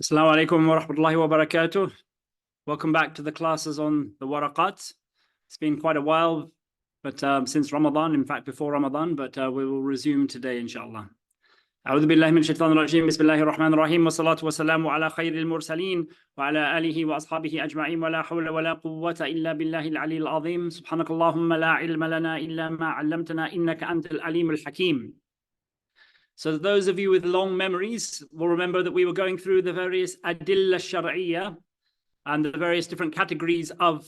Assalamu alaikum wa rahmatullahi wa barakatuh. Welcome back to the classes on the Waraqat. It's been quite a while, but since Ramadan, in fact before Ramadan, but we will resume today inshallah. أعوذ بالله من الشيطان الرجيم بسم الله الرحمن الرحيم والصلاة والسلام على خير المرسلين وعلى آله وأصحابه أجمعين ولا حول ولا قوة إلا بالله العلي العظيم سبحانك اللهم لا علم لنا إلا ما علمتنا إنك أنت العليم الحكيم. So those of you with long memories will remember that we were going through the various adilla shar'iyya and the various different categories of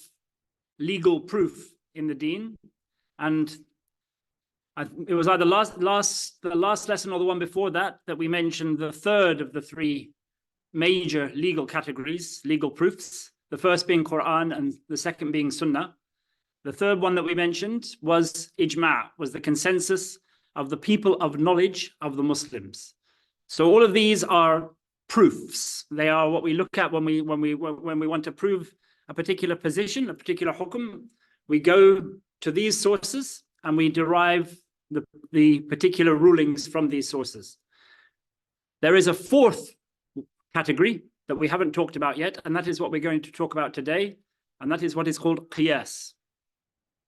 legal proof in the deen. And it was either the last lesson or the one before that we mentioned the third of the three major legal categories, legal proofs, the first being Quran and the second being Sunnah. The third one that we mentioned was ijma', was the consensus of the people of knowledge of the Muslims. So all of these are proofs. They are what we look at when we want to prove a particular position, a particular hukum. We go to these sources and we derive the particular rulings from these sources. There is a fourth category that we haven't talked about yet, and that is what we're going to talk about today, and that is what is called qiyas,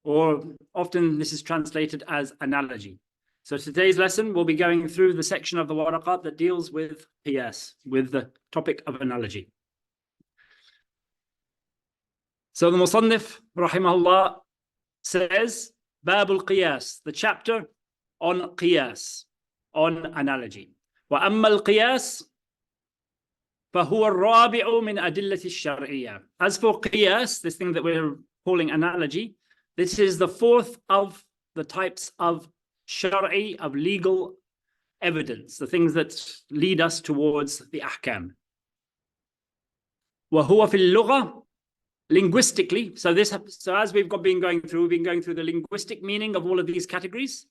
or often this is translated as analogy. So today's lesson, we'll be going through the section of the Waraqat that deals with qiyas, with the topic of analogy. So the Musannif, rahimahullah, says, Bab al-Qiyas, the chapter on qiyas, on analogy. وَأَمَّا الْقِيَاسِ فَهُوَ الرَّابِعُ مِنْ أَدِلَّةِ الشَّرْعِيَّةِ. As for qiyas, this thing that we're calling analogy, this is the fourth of the types of shar'i, of legal evidence, the things that lead us towards the ahkam. وَهُوَ فِي اللُّغَةِ, linguistically, so as we've been going through the linguistic meaning of all of these categories,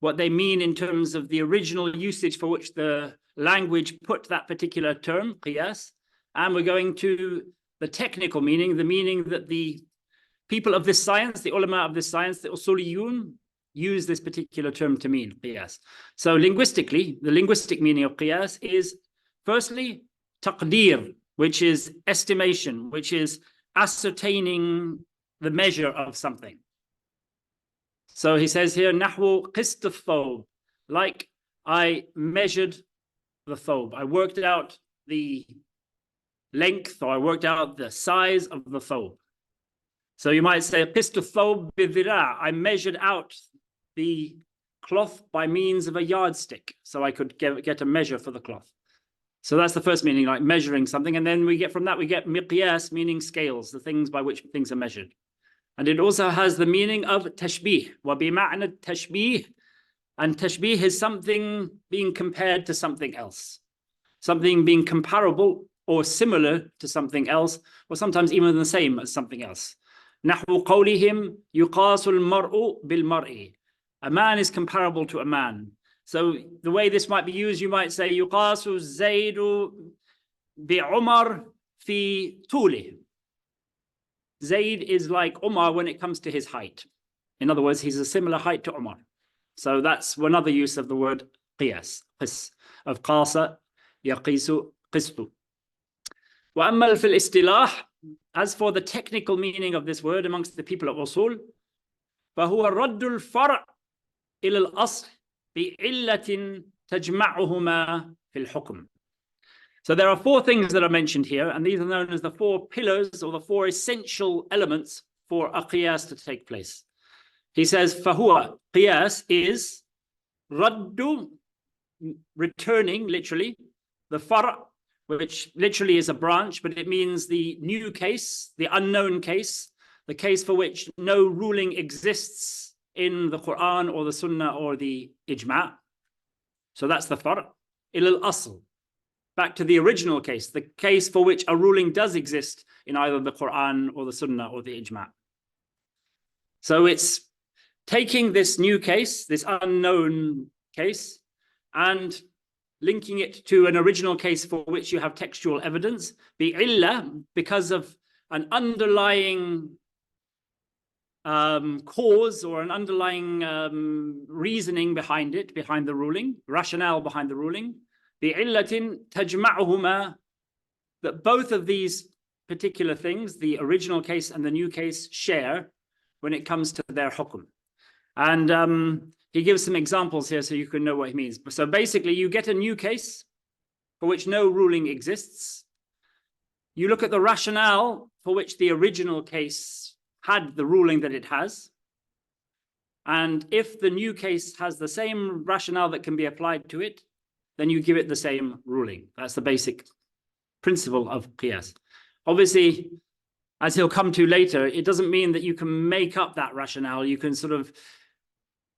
what they mean in terms of the original usage for which the language put that particular term, qiyas, and we're going to the technical meaning, the meaning that the people of this science, the ulama of this science, the usuliyun, use this particular term to mean qiyas. So linguistically, the linguistic meaning of qiyas is firstly taqdir, which is estimation, which is ascertaining the measure of something. So he says here, nahwu qist al-thawb, like I measured the thawb. I worked out the length, or I worked out the size of the thawb. So you might say, qist al-thawb bi-dhira', I measured out the cloth by means of a yardstick, so I could get a measure for the cloth. So that's the first meaning, like measuring something. And then we get miqyas, meaning scales, the things by which things are measured. And it also has the meaning of tashbih, wa bima'na tashbih. And tashbih is something being compared to something else, something being comparable or similar to something else, or sometimes even the same as something else. Nahwu qawlihim yuqasu al-mar'u bil-mar'i. A man is comparable to a man. So the way this might be used, you might say, yuqasu Zaidu bi Umar fi tulih. Zaid is like Umar when it comes to his height. In other words, he's a similar height to Umar. So that's another use of the word qiyas, of qasa, yaqisu, qistu. وَأَمَّا فِي الْإِسْتِلَاحِ, as for the technical meaning of this word amongst the people of usul, فَهُوَ رَدُّ الْفَرْعِ إِلَى الْأَصْلِ بِعِلَّةٍ تَجْمَعُهُمَا فِي الْحُكْمِ. So there are four things that are mentioned here, and these are known as the four pillars or the four essential elements for a qiyas to take place. He says, فَهُوَ, qiyas is raddu, returning, literally, the far', which literally is a branch, but it means the new case, the unknown case, the case for which no ruling exists in the Quran or the Sunnah or the ijma'. So that's the far'. Ila al-asl, back to the original case, the case for which a ruling does exist in either the Quran or the Sunnah or the ijma'. So it's taking this new case, this unknown case, and linking it to an original case for which you have textual evidence, bi'illah, because of an underlying cause or an underlying reasoning behind it, behind the ruling, rationale behind the ruling, bi'illatin tajma'uhuma that both of these particular things, the original case and the new case, share when it comes to their hukum. And he gives some examples here so you can know what he means. So basically, you get a new case for which no ruling exists. You look at the rationale for which the original case had the ruling that it has. And if the new case has the same rationale that can be applied to it, then you give it the same ruling. That's the basic principle of qiyas. Obviously, as he'll come to later, it doesn't mean that you can make up that rationale. You can sort of,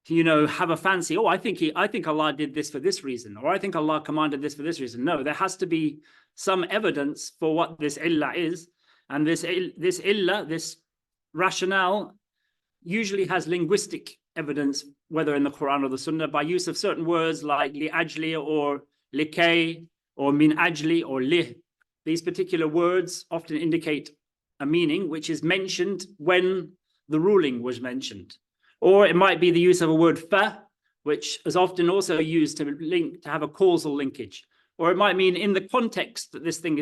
you know, have a fancy, oh, I think Allah did this for this reason, or I think Allah commanded this for this reason. No, there has to be some evidence for what this illah is. And this illah, this rationale, usually has linguistic evidence, whether in the Quran or the Sunnah, by use of certain words like li ajli or likay or min ajli or lih. These particular words often indicate a meaning which is mentioned when the ruling was mentioned. Or it might be the use of a word fa, which is often also used to have a causal linkage. Or it might mean in the context that this thing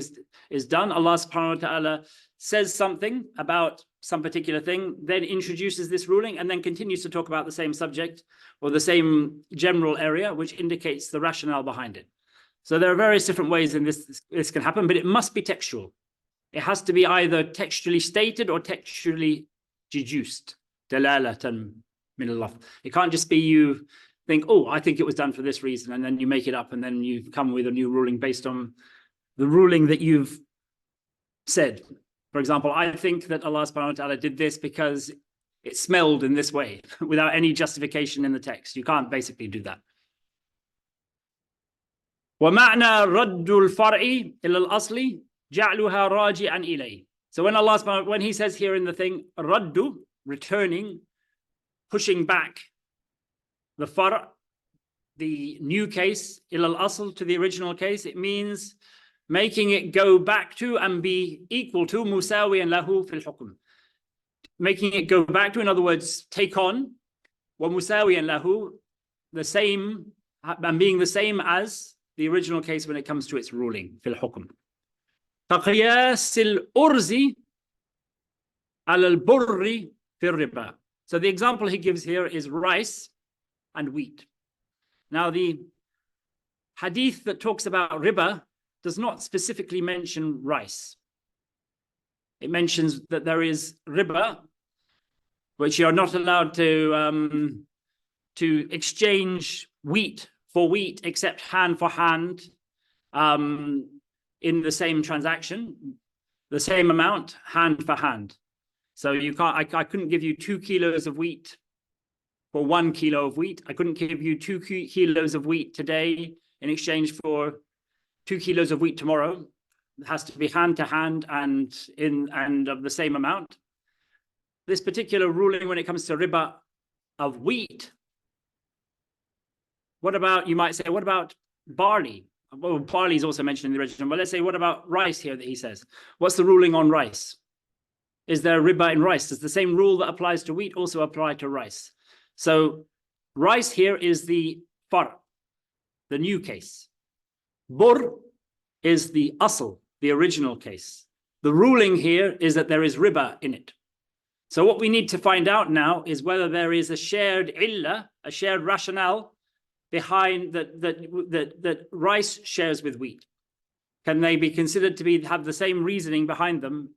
is done, Allah subhanahu wa ta'ala says something about some particular thing, then introduces this ruling, and then continues to talk about the same subject or the same general area, which indicates the rationale behind it. So there are various different ways in this can happen, but it must be textual. It has to be either textually stated or textually deduced. Dalalatan min al-lafz. It can't just be you think, oh, I think it was done for this reason, and then you make it up, and then you come with a new ruling based on the ruling that you've said. For example, I think that Allah subhanahu wa ta'ala did this because it smelled in this way, without any justification in the text. You can't basically do that. وَمَعْنَى رَدُّ الْفَرْعِ إِلَى الْأَصْلِ جَعْلُهَا رَاجِعًا إِلَيْهِ. So when Allah subhanahu, when he says here in the thing, raddu, returning, pushing back the far', the new case, إِلَى الْأَصْلِ, to the original case, it means making it go back to and be equal to musawiyan lahu fil hukm. Making it go back to, in other words, take on, wa musawiyan lahu, the same, and being the same as the original case when it comes to its ruling, fil hukm. Taqiyas al-urzi al-burri fil riba. So the example he gives here is rice and wheat. Now the hadith that talks about riba does not specifically mention rice. It mentions that there is riba, which you are not allowed to exchange wheat for wheat, except hand for hand, in the same transaction, the same amount, hand for hand. So you can't. I couldn't give you 2 kilos of wheat for 1 kilo of wheat. I couldn't give you 2 kilos of wheat today in exchange for 2 kilos of wheat tomorrow. It has to be hand to hand and of the same amount. This particular ruling, when it comes to riba of wheat, what about, you might say, what about barley? Well, barley is also mentioned in the original, but let's say, what about rice here that he says? What's the ruling on rice? Is there riba in rice? Does the same rule that applies to wheat also apply to rice? So rice here is the far', the new case. Bur is the asl, the original case. The ruling here is that there is riba in it. So what we need to find out now is whether there is a shared illah, a shared rationale behind that rice shares with wheat. Can they be considered to have the same reasoning behind them?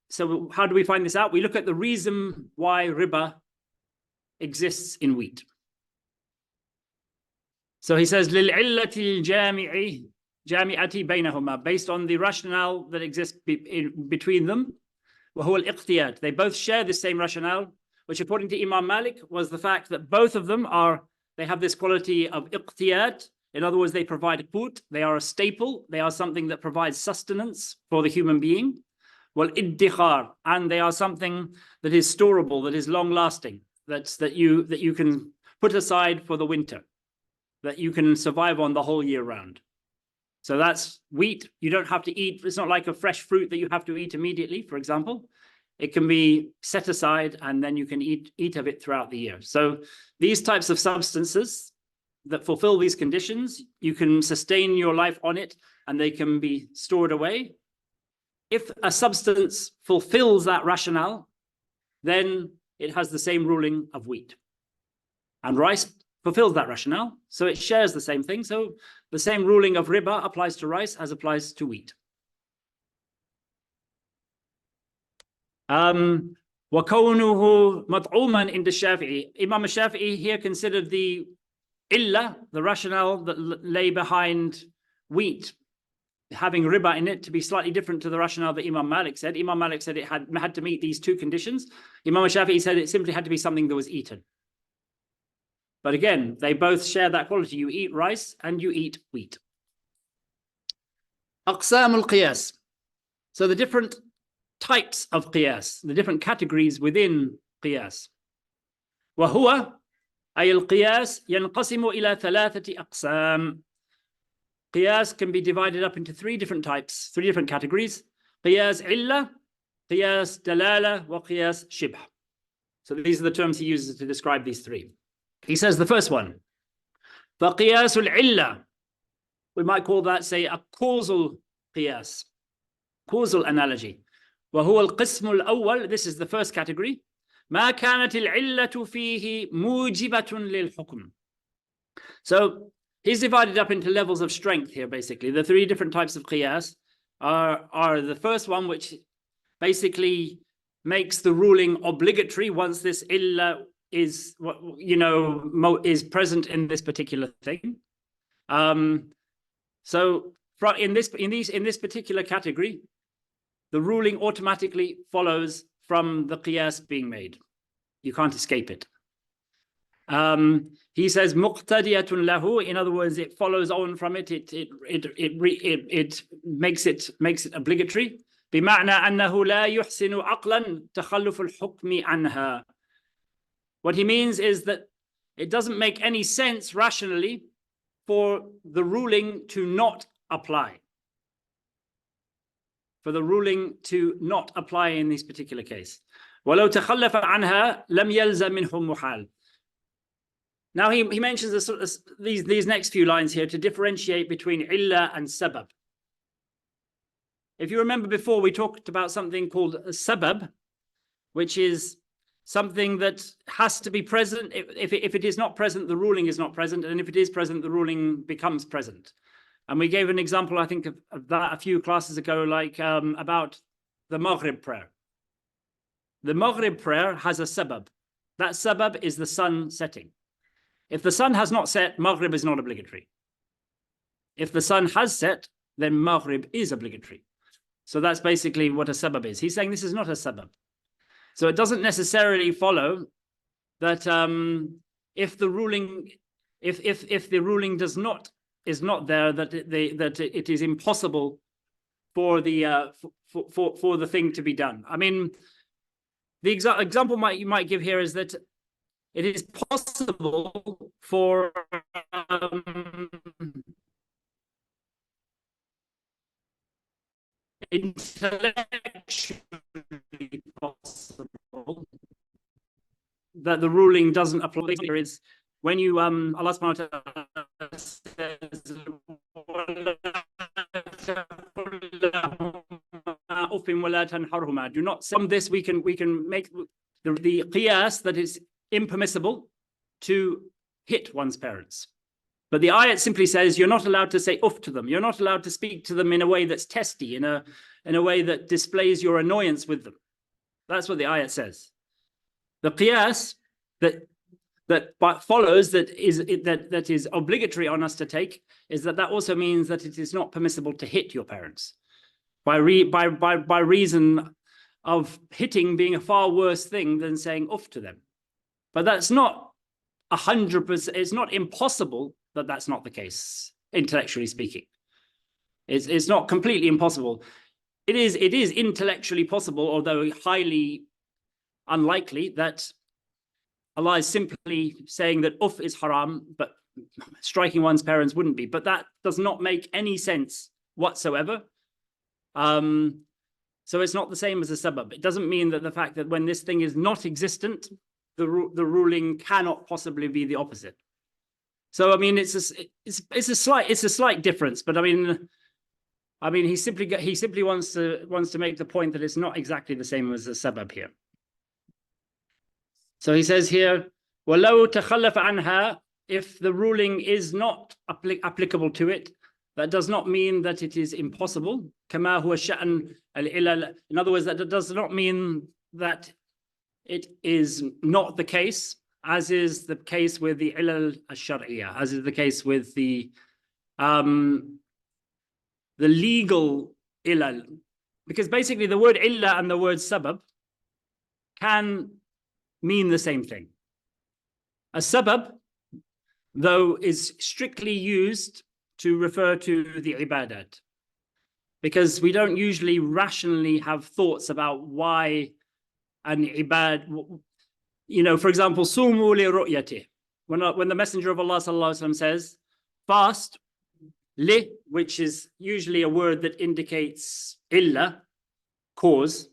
So how do we find this out? We look at the reason why riba exists in wheat. So he says, لِلْعِلَّةِ الْجَامِعَةِ بَيْنَهُمَا, based on the rationale that exists between them. وَهُوَ الْإِقْتِيَادِ. They both share the same rationale, which according to Imam Malik was the fact that both of them they have this quality of iqtiyad. In other words, they provide qut, they are a staple, they are something that provides sustenance for the human being. Well, iddikhar, and they are something that is storable, that is long-lasting, that you can put aside for the winter, that you can survive on the whole year round. So that's wheat. You don't have to eat. It's not like a fresh fruit that you have to eat immediately, for example. It can be set aside and then you can eat of it throughout the year. So these types of substances, that fulfill these conditions, you can sustain your life on it and they can be stored away. If a substance fulfills that rationale, then it has the same ruling of wheat. And rice fulfills that rationale, so it shares the same thing. So the same ruling of riba applies to rice as applies to wheat. وَكَوْنُهُ مَطْعُومًا in the Shafi'i. Imam Shafi'i here considered the illah, the rationale that lay behind wheat having riba in it, to be slightly different to the rationale that Imam Malik said. Imam Malik said it had to meet these two conditions. Imam Shafi'i said it simply had to be something that was eaten. But again, they both share that quality. You eat rice and you eat wheat. Aqsam al-qiyas. So the different types of qiyas, the different categories within qiyas. وهو أي القياس ينقسم إلى ثلاثة أقسام. Qiyas can be divided up into three different types, three different categories. Qiyas illa, qiyas dalala, wa qiyas shibh. So these are the terms he uses to describe these three. He says the first one, فَقِيَاسُ الْعِلَّةِ. We might call that, say, a causal qiyas, causal analogy. وَهُوَ الْقِسْمُ الْأَوَّلِ. This is the first category. مَا كَانَتِ الْعِلَّةُ فِيهِ مُوجِبَةٌ لِلْحُكْمِ. So he's divided up into levels of strength here, basically. The three different types of qiyas are the first one, which basically makes the ruling obligatory once this illa is, is present in this particular thing. So in this particular category, the ruling automatically follows from the qiyas being made. You can't escape it. He says muqtadiyatun lahu. In other words, it follows on from it. It makes it obligatory. بمعنى أنه لا يحسن عقلا تخلف الحكم عنها. What he means is that it doesn't make any sense rationally for the ruling to not apply. For the ruling to not apply in this particular case. ولو تخلف عنها لم يلزم منه محال. Now he mentions these next few lines here to differentiate between illa and sabab. If you remember before, we talked about something called a sabab, which is something that has to be present. If it is not present, the ruling is not present. And if it is present, the ruling becomes present. And we gave an example, I think, of that a few classes ago, like about the Maghrib prayer. The Maghrib prayer has a sabab. That sabab is the sun setting. If the sun has not set, Maghrib is not obligatory. If the sun has set, then Maghrib is obligatory. So that's basically what a sabab is. He's saying this is not a sabab. So it doesn't necessarily follow that if the ruling is not there, that it is impossible for the thing to be done. I mean, the example you might give here is that it is possible for intellectually possible that the ruling doesn't apply. Is when you Allah subhanahu wa ta'ala says do not. From this we can make the qiyas that is impermissible to hit one's parents. But the ayat simply says you're not allowed to say uff to them. You're not allowed to speak to them in a way that's testy, in a way that displays your annoyance with them. That's what the ayat says. The qiyas that follows that is obligatory on us to take is that also means that it is not permissible to hit your parents by reason of hitting being a far worse thing than saying uff to them. But that's not 100%. It's not impossible that that's not the case, intellectually speaking. It's not completely impossible. It is intellectually possible, although highly unlikely, that Allah is simply saying that uff is haram, but striking one's parents wouldn't be. But that does not make any sense whatsoever. So it's not the same as a sabab. It doesn't mean that the fact that when this thing is not existent, the ruling cannot possibly be the opposite. So I mean, it's a slight difference, but I mean he simply wants to make the point that it's not exactly the same as the sabab here. So he says here, وَلَوْ تَخَلَّفَ عَنْهَا, if the ruling is not applicable to it, that does not mean that it is impossible. كَمَا هُوَ شَأْنُ الْعِلَلِ. In other words, that does not mean that it is not the case, as is the case with the ilal al-shar'iyya, as is the case with the legal ilal. Because basically the word illa and the word sabab can mean the same thing. A sabab, though, is strictly used to refer to the ibadat, because we don't usually rationally have thoughts about why an ibad, you know, for example, sumu li ru'yati. When the Messenger of Allah sallallahu alaihi wasallam says fast, li, which is usually a word that indicates illa, cause,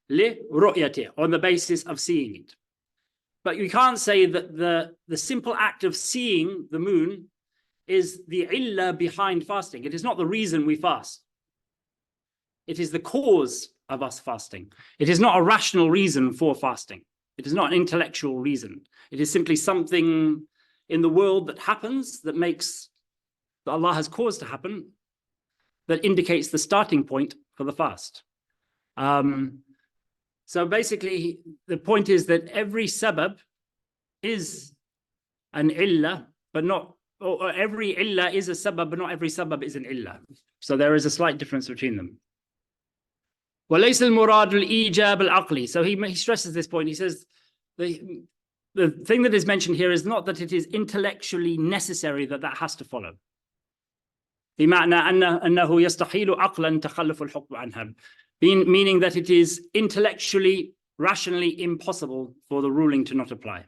li ru'yati, on the basis of seeing it. But you can't say that the simple act of seeing the moon is the illa behind fasting. It is not the reason we fast. It is the cause of us fasting. It is not a rational reason for fasting. It is not an intellectual reason. It is simply something in the world that happens, that Allah has caused to happen, that indicates the starting point for the fast. So basically, the point is that every sabab is an illah, but not, or every illah is a sabab, but not every sabab is an illah. So there is a slight difference between them. وَلَيْسَ الْمُرَادُ الْإِيجَابُ الْعَقْلِ. So he stresses this point. He says the thing that is mentioned here is not that it is intellectually necessary that has to follow. بمعنى أنه يستحيل عقلا تخلف الحكم عنها. Meaning that it is intellectually, rationally impossible for the ruling to not apply.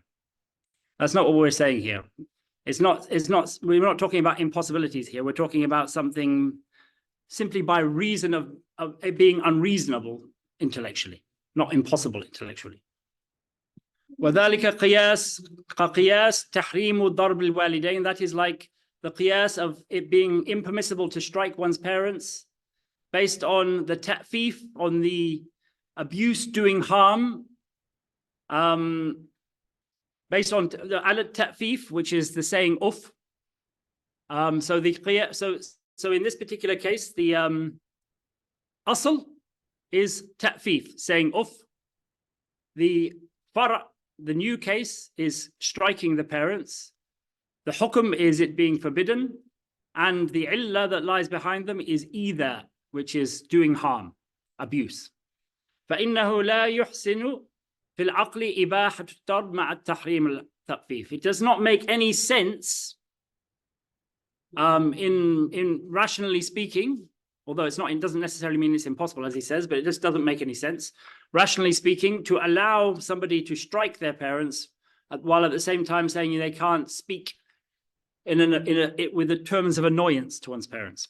That's not what we're saying here. We're not talking about impossibilities here. We're talking about something simply by reason of it being unreasonable intellectually, not impossible intellectually. وذلك قياس تحريم ضرب الوالدين. That is like the qiyas of it being impermissible to strike one's parents, based on the ta'fif, on the abuse doing harm, based on the al-ta'fif, which is the saying uff. So in this particular case, the asl is ta'fif, saying uff. The fara', the new case, is striking the parents. The hukm is it being forbidden, and the illah that lies behind them is either, which is doing harm, abuse. فإنه لا يحسن في العقل إباحة الضرب مع التحريم التخفيف. It does not make any sense in rationally speaking, although it doesn't necessarily mean it's impossible, as he says, but it just doesn't make any sense, rationally speaking, to allow somebody to strike their parents while at the same time saying they can't speak with the terms of annoyance to one's parents.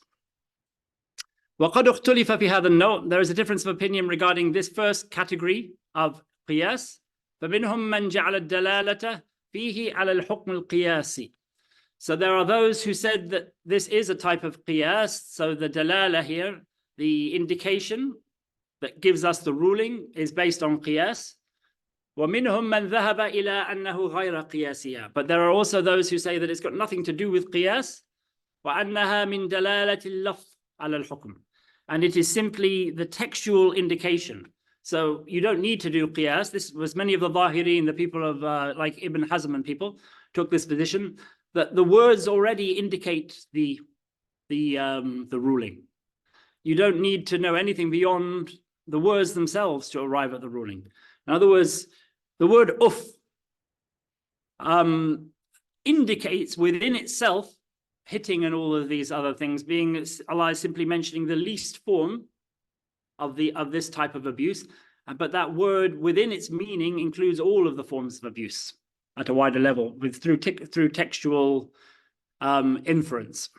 وقد اختلف في هذا النوع. There is a difference of opinion regarding this first category of قياس. فمنهم من جعل الدلالة فيه على الحكم القياسي. So there are those who said that this is a type of qiyas. So the dalala here, the indication that gives us the ruling, is based on qiyas. ومنهم من ذهب إلى أنه غير قياسية. But there are also those who say that it's got nothing to do with qiyas. وأنها من دلالة اللفظ على الحكم. And it is simply the textual indication. So you don't need to do qiyas. This was many of the Zahirin, the people of like Ibn Hazm and people, took this position that the words already indicate the ruling. You don't need to know anything beyond the words themselves to arrive at the ruling. In other words, the word uff indicates within itself hitting and all of these other things, being Allah is simply mentioning the least form of this type of abuse, but that word within its meaning includes all of the forms of abuse at a wider level, through textual inference.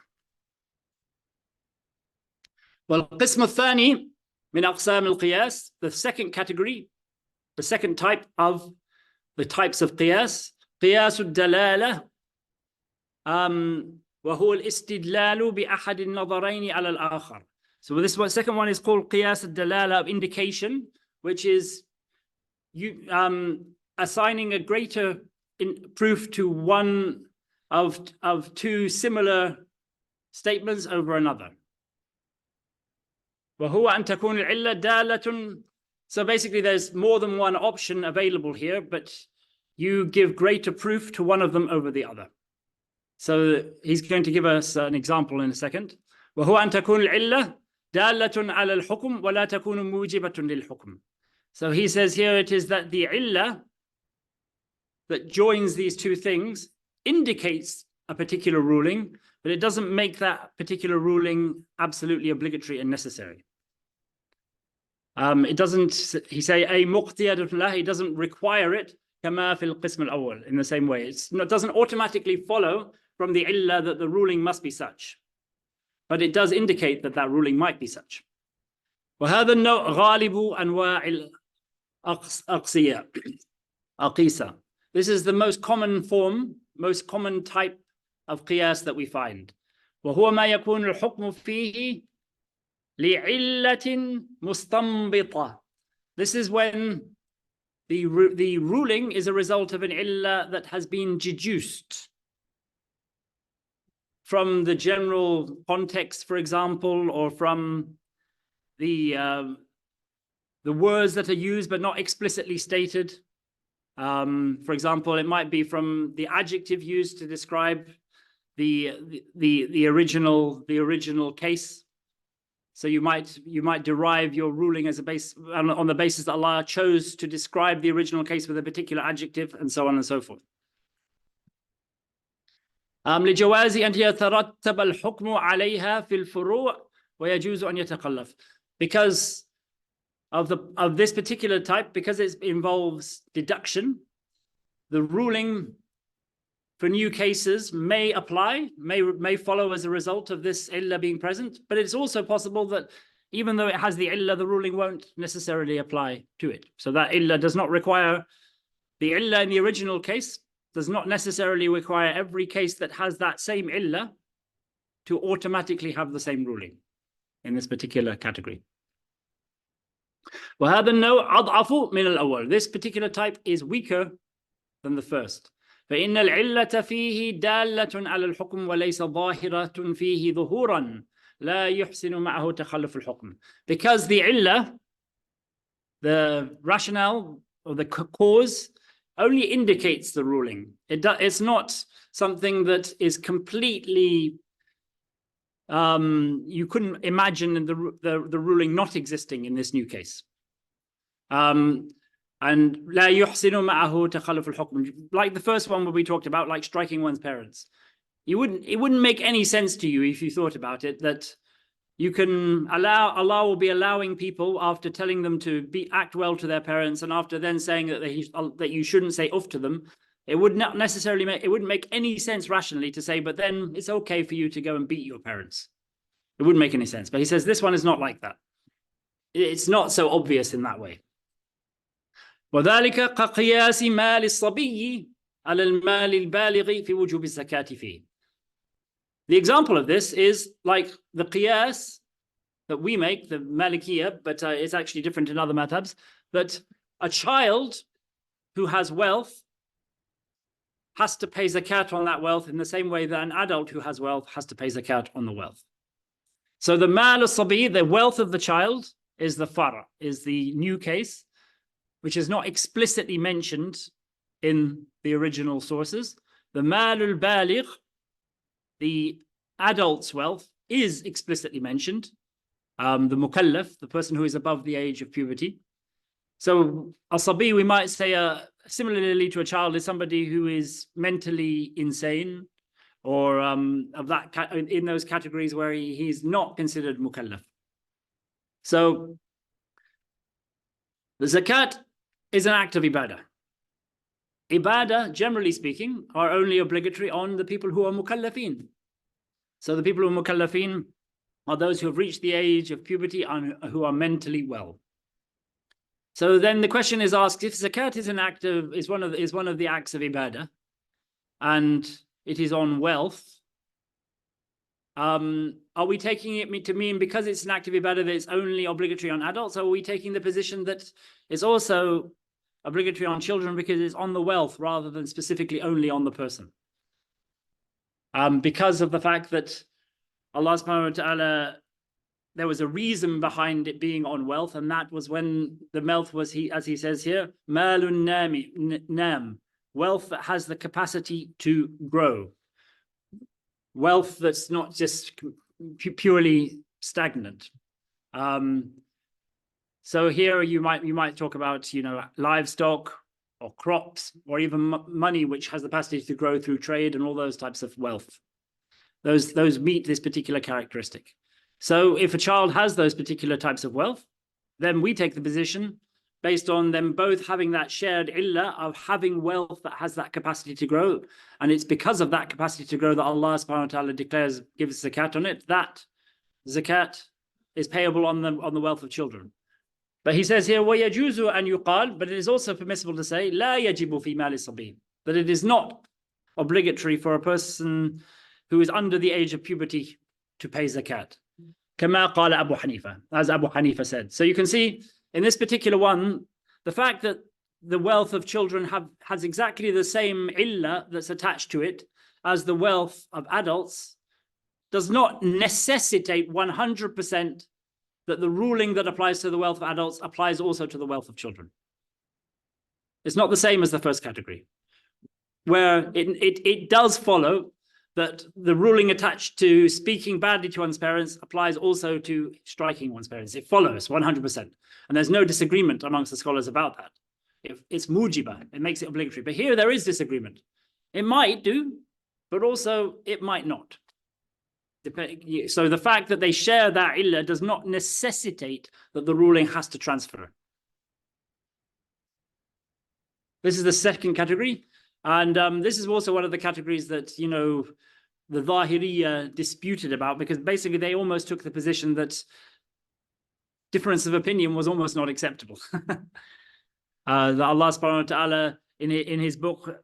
والقسم الثاني من أقسام القياس, the second category, the second type of the types of qiyas, قياس الدلالة وهو الاستدلال بأحد النظرين على الآخر. So this one, second one is called قياس الدلالة of indication, which is you assigning a greater proof to one of two similar statements over another. وهو أن تكون العلة دالة. So basically there's more than one option available here, but you give greater proof to one of them over the other. So he's going to give us an example in a second. وهو أن تكون العلة دالة على الحكم ولا تكون موجبة للحكم. So he says here it is that the illah that joins these two things indicates a particular ruling, but it doesn't make that particular ruling absolutely obligatory and necessary. It doesn't, he say, أي مقتضية له, he doesn't require it كما في القسم الأول, in the same way. It doesn't automatically follow from the illah that the ruling must be such, but it does indicate that that ruling might be such. وهذا النوع غالب أنواع الأقيسة. This is the most common form, most common type of qiyas that we find. وهو ما يكون الحكم فيه لعلة مستنبطة. This is when the ruling is a result of an illah that has been deduced from the general context, for example, or from the words that are used but not explicitly stated. For example, it might be from the adjective used to describe the original case. So you might derive your ruling as a base on the basis that Allah chose to describe the original case with a particular adjective, and so on and so forth. لجواز أن يترتب الحكم عليها في الفروع ويجوز أن يتخلف. Because of this particular type, because it involves deduction, the ruling for new cases may apply, may follow as a result of this illah being present, but it's also possible that even though it has the illah, the ruling won't necessarily apply to it. So that illah does not require, the illah in the original case does not necessarily require every case that has that same illah to automatically have the same ruling in this particular category. وهذا النوع أضعف من الأول. This particular type is weaker than the first. فإن العلة فيه دالة على الحكم وليس ظاهرة فيه ظهورا لا يحسن معه تخلف الحكم. Because the illah, the rationale or the cause, only indicates the ruling. It's not something that is completely, you couldn't imagine the ruling not existing in this new case. And لا يحسن معه تخلف الحكم, like the first one where we talked about, like striking one's parents. It wouldn't make any sense to you if you thought about it, that you can Allah will be allowing people, after telling them to act well to their parents, and after then saying that you shouldn't say uff to them, it would not necessarily it wouldn't make any sense rationally to say, but then it's okay for you to go and beat your parents. It wouldn't make any sense. But he says this one is not like that. It's not so obvious in that way. وذلك كقياس مال الصبي على المال البالغ في وجوب الزكاة فيه. The example of this is like the qiyas that we make, the Malikiyah, but it's actually different in other madhabs, that a child who has wealth has to pay zakat on that wealth in the same way that an adult who has wealth has to pay zakat on the wealth. So the mal al-sabi, the wealth of the child, is the fara, is the new case, which is not explicitly mentioned in the original sources. The mal al-baligh, the adult's wealth, is explicitly mentioned. The mukallaf, the person who is above the age of puberty. So al-sabi, we might say similarly to a child, is somebody who is mentally insane, or of that in those categories where he's not considered mukallaf. So the zakat is an act of ibadah. Ibadah, generally speaking, are only obligatory on the people who are mukallafin. So the people who are mukallafin are those who have reached the age of puberty and who are mentally well. So then the question is asked: if zakat is one of the acts of ibadah, and it is on wealth, are we taking it to mean because it's an act of ibadah that it's only obligatory on adults? Or are we taking the position that it's also obligatory on children because it's on the wealth rather than specifically only on the person? Because of the fact that Allah subhanahu wa ta'ala, there was a reason behind it being on wealth, and that was when the wealth was, as he says here, malun nam, wealth that has the capacity to grow. Wealth that's not just purely stagnant. So here you might talk about, livestock or crops or even money, which has the capacity to grow through trade and all those types of wealth. Those meet this particular characteristic. So if a child has those particular types of wealth, then we take the position based on them both having that shared illah of having wealth that has that capacity to grow. And it's because of that capacity to grow that Allah subhanahu wa ta'ala declares, gives zakat on it, that zakat is payable on the wealth of children. But he says here, وَيَجُوزُ أَنْ يُقَالْ, but it is also permissible to say, لَا يَجِبُ فِي مَالِ الصَّبِيِّ, that it is not obligatory for a person who is under the age of puberty to pay zakat. كَمَا قَالَ Abu Hanifa, as Abu Hanifa said. So you can see, in this particular one, the fact that the wealth of children has exactly the same illah that's attached to it as the wealth of adults does not necessitate 100% that the ruling that applies to the wealth of adults applies also to the wealth of children. It's not the same as the first category, where it does follow that the ruling attached to speaking badly to one's parents applies also to striking one's parents. It follows 100%. And there's no disagreement amongst the scholars about that. It's mujiba, it makes it obligatory. But here there is disagreement. It might do, but also it might not. So the fact that they share that illah does not necessitate that the ruling has to transfer. This is the second category. And this is also one of the categories that, the Zahiriyya disputed about, because basically they almost took the position that difference of opinion was almost not acceptable. That Allah subhanahu wa ta'ala in his book,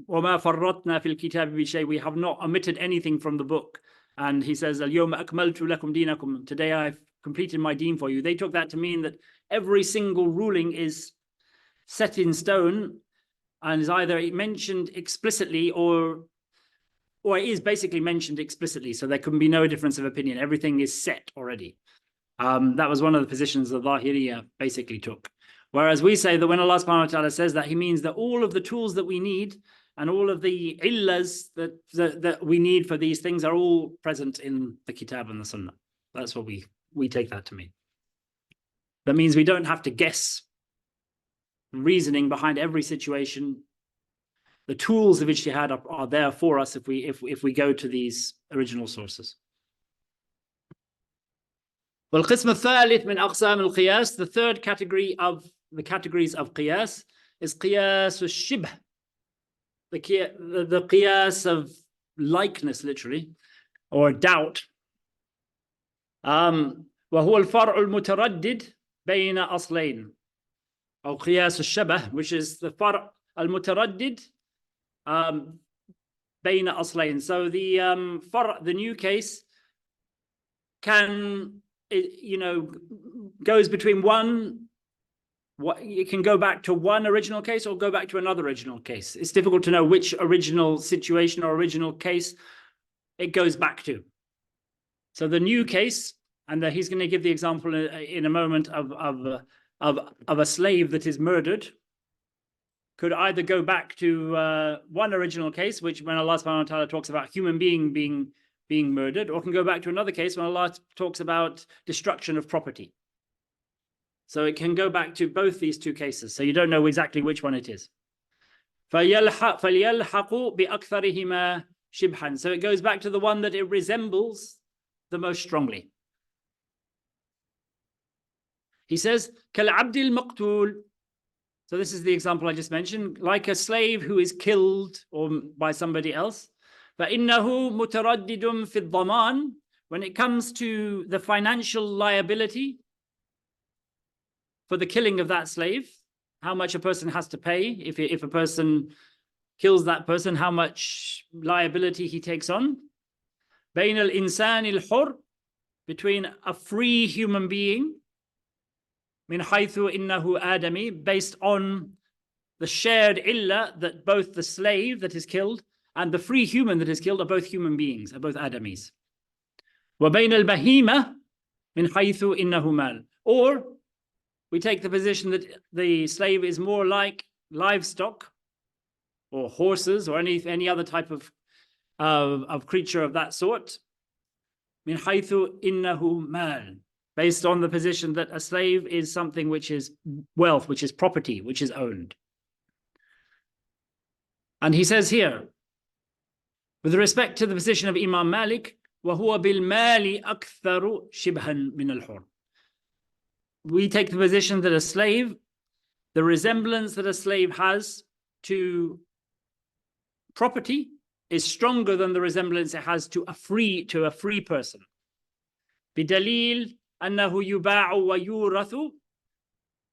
وَمَا فَرَّطْنَا فِي الْكِتَابِ بِشَيْءٍ, we have not omitted anything from the book. And he says, الْيَوْمَ أَكْمَلْتُ لَكُمْ دِينَكُمْ, today I've completed my deen for you. They took that to mean that every single ruling is set in stone and is either mentioned explicitly or it is basically mentioned explicitly, so there can be no difference of opinion. Everything is set already. That was one of the positions that Zahiriyya basically took. Whereas we say that when Allah subhanahu wa ta'ala says that, he means that all of the tools that we need and all of the illahs that we need for these things are all present in the Kitab and the Sunnah. That's what we take that to mean. That means we don't have to guess reasoning behind every situation. The tools of ijtihad are there for us if we go to these original sources. والقسم الثالث من أقسام القياس, the third category of the categories of qiyas is qiyas al-shibh, the qiyas of likeness, literally, or doubt. وهو الفرع المتردد بين أصلين, أو قياس الشبه, which is the فرع المتردد بين أصلين. So the new case can, goes between it can go back to one original case or go back to another original case. It's difficult to know which original situation or original case it goes back to. So the new case, and he's going to give the example in a moment of a slave that is murdered, could either go back to one original case, which when Allah subhanahu wa ta'ala talks about human being being murdered, or can go back to another case when Allah talks about destruction of property. So it can go back to both these two cases. So you don't know exactly which one it is. فَلْيَلْحَقُوا بِأَكْثَرِهِمَا شِبْحًا. So it goes back to the one that it resembles the most strongly. He says, كَالْعَبْدِ الْمَقْتُولِ. So this is the example I just mentioned, like a slave who is killed or by somebody else. فَإِنَّهُ مُتَرَدِّدٌ فِي الضَّمَانِ. When it comes to the financial liability for the killing of that slave, how much a person has to pay if a person kills that person, how much liability he takes on. بين الإنسان الحر, between a free human being, من حيث إنه آدمي, based on the shared illah that both the slave that is killed and the free human that is killed are both human beings, are both Adamis. وبين البهيمة من حيث إنه مال. Or we take the position that the slave is more like livestock or horses or any other type of creature of that sort. من حيث إنه مال, based on the position that a slave is something which is wealth, which is property, which is owned. And he says here, with respect to the position of Imam Malik, وَهُوَ بِالْمَالِ أَكْثَرُ شِبْهًا مِنَ الْحُرِّ. We take the position that a slave, the resemblance that a slave has to property is stronger than the resemblance it has to a free person. بِدَلِيلِ أَنَّهُ يُبَاعُ وَيُورَثُ.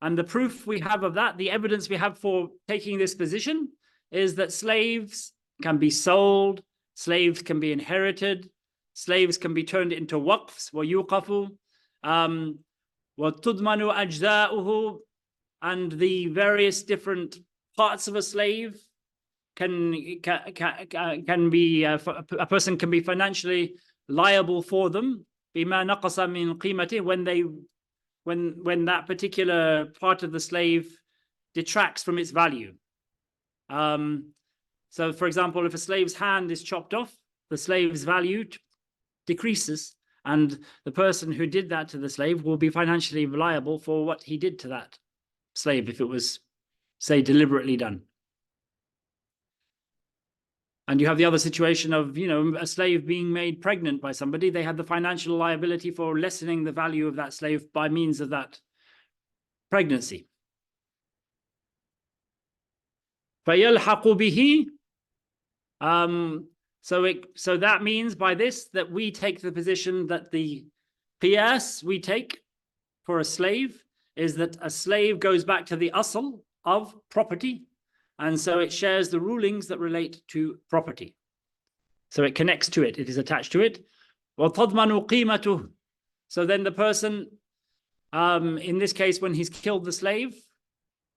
And the proof we have of that, the evidence we have for taking this position, is that slaves can be sold, slaves can be inherited, slaves can be turned into waqfs, وَيُوقَفُ, وَتُضْمَنُ أَجْزَاؤُهُ, and the various different parts of a slave can be, a person can be financially liable for them, بِمَا نَقَصَ مِنْ قِيمَتِهِ, when that particular part of the slave detracts from its value. So, for example, if a slave's hand is chopped off, the slave's value decreases, and the person who did that to the slave will be financially liable for what he did to that slave if it was, say, deliberately done. And you have the other situation of, a slave being made pregnant by somebody. They had the financial liability for lessening the value of that slave by means of that pregnancy. فَيَلْحَقُ بِهِ. So that means by this that we take the position that the qiyas we take for a slave is that a slave goes back to the asl of property, and so it shares the rulings that relate to property. So it connects to it, it is attached to it. وَتَضْمَنُ قِيمَتُهُ. So then the person, in this case when he's killed the slave,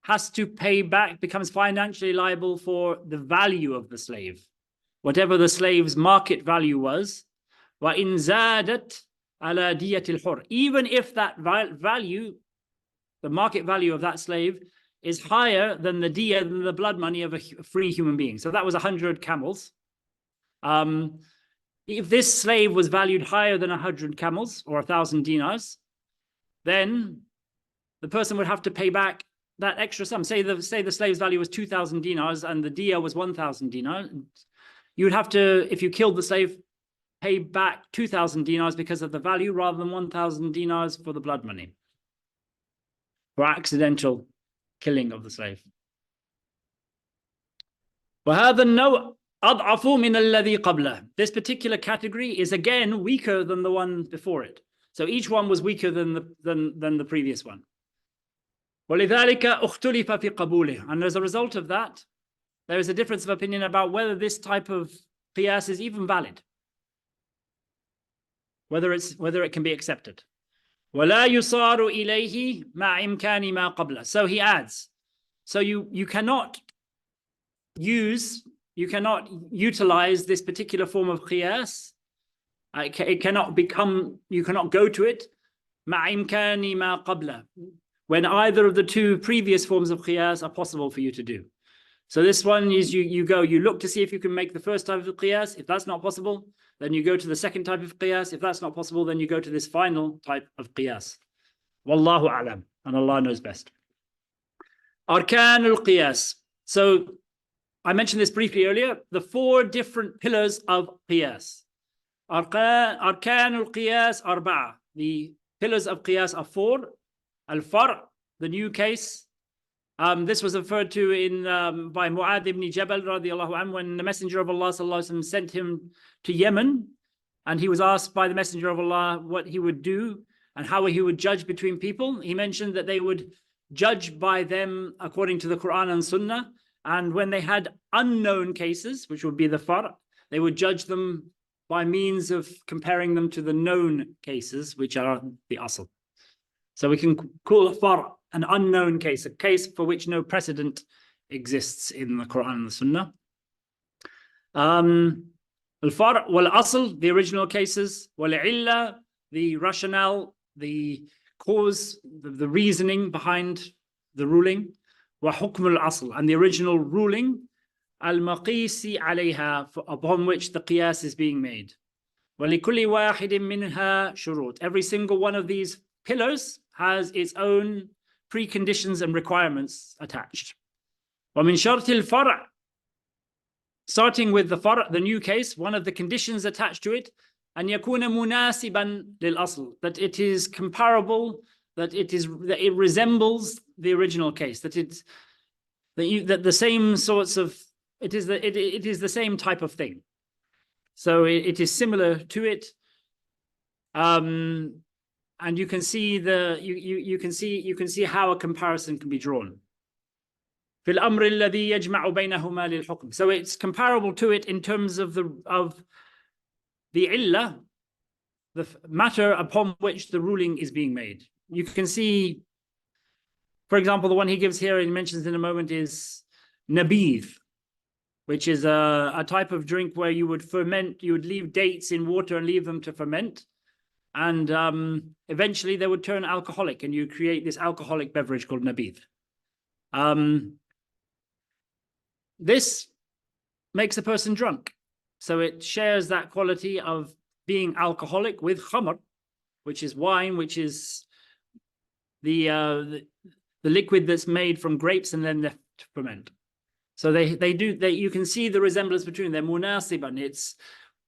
has to pay back, becomes financially liable for the value of the slave, whatever the slave's market value was. وَإِنْ زَادَتْ عَلَى دِيَةِ الْحُرِّ. Even if that value, the market value of that slave, is higher than the diya, than the blood money of a free human being. So that was 100 camels. If this slave was valued higher than 100 camels or 1,000 dinars, then the person would have to pay back that extra sum. Say the slave's value was 2,000 dinars and the diya was 1,000 dinars. You would have to, if you killed the slave, pay back 2,000 dinars because of the value rather than 1,000 dinars for the blood money, for accidental killing of the slave. وَهَذَا النَّوْعُ أَضْعَفُ مِنَ الَّذِي قَبْلَهُ. This particular category is again weaker than the one before it. So each one was weaker than the previous one. وَلِذَلِكَ اُخْتُلِفَ فِي قَبُولِهِ. And as a result of that, there is a difference of opinion about whether this type of qiyas is even valid, whether it can be accepted. وَلَا يُصَارُ إِلَيْهِ مَعْ إِمْكَانِ مَا قَبْلَهُ. So he adds, so you cannot utilize this particular form of qiyas. It cannot become, you cannot go to it مَعْ إِمْكَانِ مَا قَبْلَهُ, when either of the two previous forms of qiyas are possible for you to do. So this one is you look to see if you can make the first type of qiyas. If that's not possible, then you go to the second type of qiyas. If that's not possible, then you go to this final type of qiyas. Wallahu a'lam, and Allah knows best. Arkan al-qiyas. So I mentioned this briefly earlier, the 4 different pillars of qiyas. Arkan al-qiyas arba'a. The pillars of qiyas are 4. Al-far', the new case. This was referred to by Mu'adh ibn Jabal radiallahu anhu, when the Messenger of Allah sallallahu alaihi wasallam sent him to Yemen, and he was asked by the Messenger of Allah what he would do and how he would judge between people. He mentioned that they would judge by them according to the Quran and Sunnah, And when they had unknown cases, which would be the far', they would judge them by means of comparing them to the known cases, which are the asl. So we can call a far' an unknown case, a case for which no precedent exists in the Quran and the Sunnah. Al-far' wal-asl, the original cases, wal-illa, the rationale, the cause, the reasoning behind the ruling, wa hukm al-asl, and the original ruling, al-maqisi alayha, upon which the qiyas is being made. وَلِكُلِّ وَاحِدٍ مِّنْهَا شُرُوط. Every single one of these pillars has its own preconditions and requirements attached. وَمِنْ شَرْطِ الْفَرْعِ, starting with the far', the new case, one of the conditions attached to it, أن يكون مناسبا للأصل, that it is comparable, that it resembles the original case, that the same sorts of, it is the same type of thing. So it is similar to it, and you can see you can see how a comparison can be drawn. في الأمر الذي يجمع بينهما للحكم. So it's comparable to it in terms of the illah, the matter upon which the ruling is being made. You can see, for example, the one he gives here and mentions in a moment is nabidh, which is a type of drink where you would ferment, you would leave dates in water and leave them to ferment. And eventually they would turn alcoholic, and you create this alcoholic beverage called nabidh. This makes a person drunk. So it shares that quality of being alcoholic with khamr, which is wine, which is the liquid that's made from grapes and then left to ferment. So you can see the resemblance between them. Munasiban,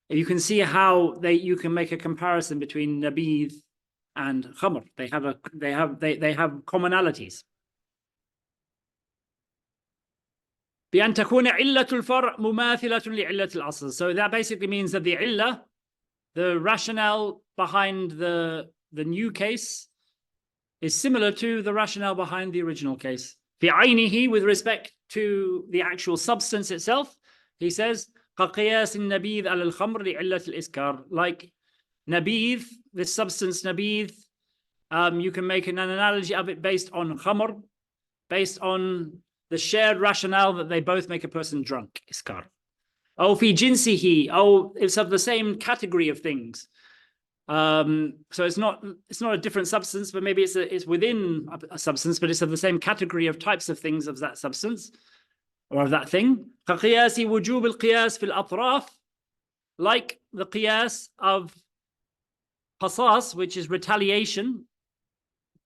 you can see how you can make a comparison between nabidh and khamr. They have commonalities. بأن تكون علة الفرع مماثلة لعلة الأصل. So that basically means that the illah, the rationale behind the new case, is similar to the rationale behind the original case. في عينه, with respect to the actual substance itself, he says كقياس النبيذ على الخمر لعلة الإسكار. Like nabidh, this substance nabidh, you can make an analogy of it based on khamr, based on the shared rationale that they both make a person drunk, iskar. Oh, fi jinsihi, oh, it's of the same category of things. So it's not a different substance, but maybe it's within a substance, but it's of the same category of types of things of that substance or of that thing. كقياس وجوب القياس في الأطراف, like the qiyas of qasas, which is retaliation,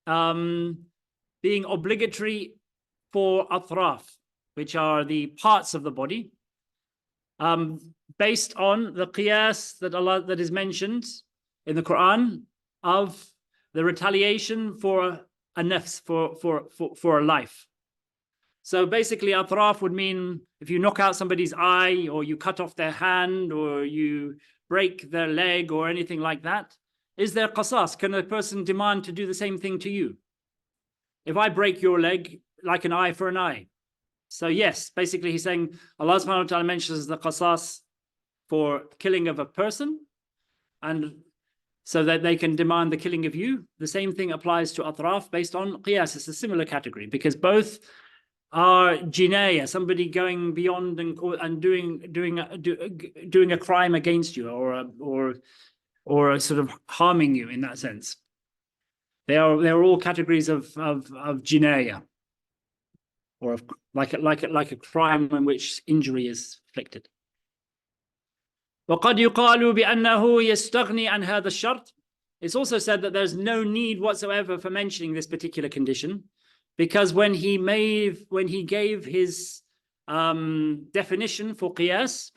being obligatory for atraf, which are the parts of the body, based on the qiyas that is mentioned in the Quran of the retaliation for a nafs, for a life. So basically, atraf would mean if you knock out somebody's eye, or you cut off their hand, or you break their leg, or anything like that. Is there qasas? Can a person demand to do the same thing to you? If I break your leg, like an eye for an eye. So yes, basically he's saying Allah subhanahu wa ta'ala mentions the qasas for killing of a person, and so that they can demand the killing of you. The same thing applies to atraf based on qiyas. It's a similar category because both are jinaya, somebody going beyond and doing a crime against you, or sort of harming you in that sense. They are all categories of jinaya, or like a crime in which injury is inflicted. وقد يقال بأنه يستغني عن هذا الشرط. It's also said that there's no need whatsoever for mentioning this particular condition, because when he gave his definition for qiyas,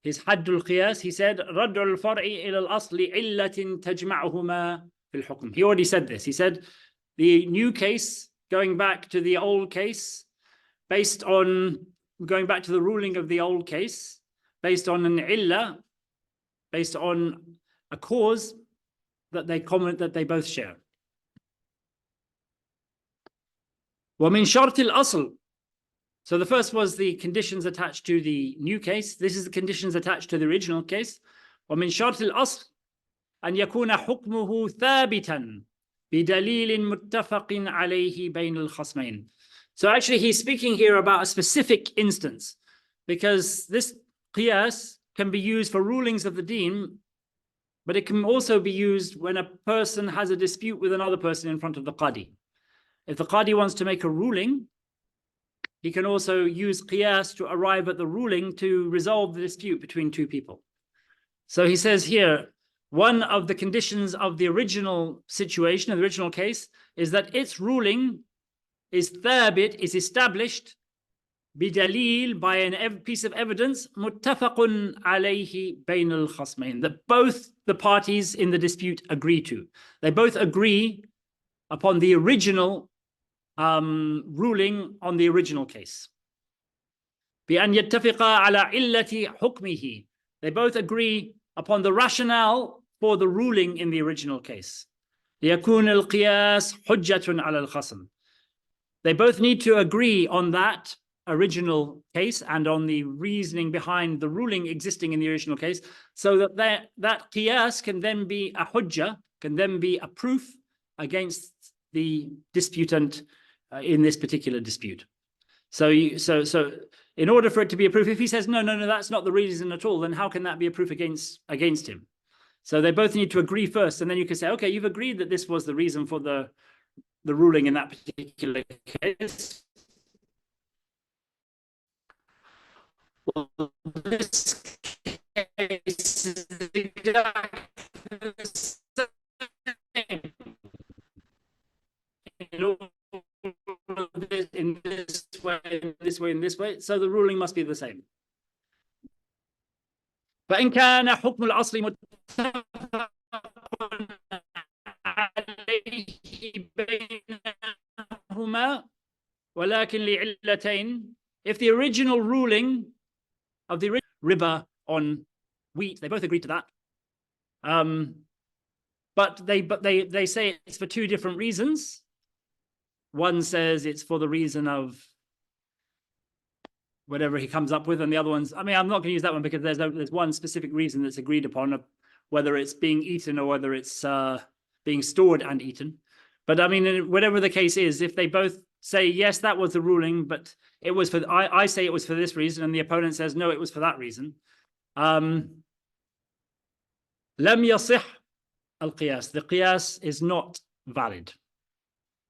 his haddul qiyas, he said رد الفرع إلى الأصل علة تجمعهما في الحكم. He already said this. He said the new case going back to the old case, going back to the ruling of the old case, based on an illah, based on a cause that they both share. ومن شرط الأصل, So the first was the conditions attached to the new case. This is the conditions attached to the original case. ومن شرط الأصل أن يكون حكمه ثابتا بدليل متفق عليه بين الخصمين. So actually he's speaking here about a specific instance, because this qiyas can be used for rulings of the deen, but it can also be used when a person has a dispute with another person in front of the qadi. If the qadi wants to make a ruling, he can also use qiyas to arrive at the ruling to resolve the dispute between two people. So he says here, one of the conditions of the original situation, of the original case, is that its ruling is thabit, is established, bidalil, by a piece of evidence, muttafaqun alayhi bayn al-khasmayn, that both the parties in the dispute agree to. They both agree upon the original ruling on the original case. بأن يتفقا على علة حكمه. They both agree upon the rationale for the ruling in the original case. ليكون القياس حجة على الخصم. They both need to agree on that original case and on the reasoning behind the ruling existing in the original case, so that that qiyas can then be a hujjah, can then be a proof against the disputant in this particular dispute. So in order for it to be a proof, if he says, no, that's not the reason at all, then how can that be a proof against him? So they both need to agree first, and then you can say, okay, you've agreed that this was the reason for the ruling in that particular case. Well, this case is exactly the same. In this way, in this way, in this way, so the ruling must be the same. فإن كان حكم الأصل متفق عليه بينهما ولكن لعلتين. If the original ruling of the riba on wheat, they both agreed to that, but they say it's for two different reasons. One says it's for the reason of whatever he comes up with, and the other one's, I mean, I'm not going to use that one because there's one specific reason that's agreed upon, whether it's being eaten or whether it's being stored and eaten. But I mean, whatever the case is, if they both say, yes, that was the ruling, but it was for, I say it was for this reason, and the opponent says, no, it was for that reason. Lam yasih al-qiyas. The qiyas is not valid.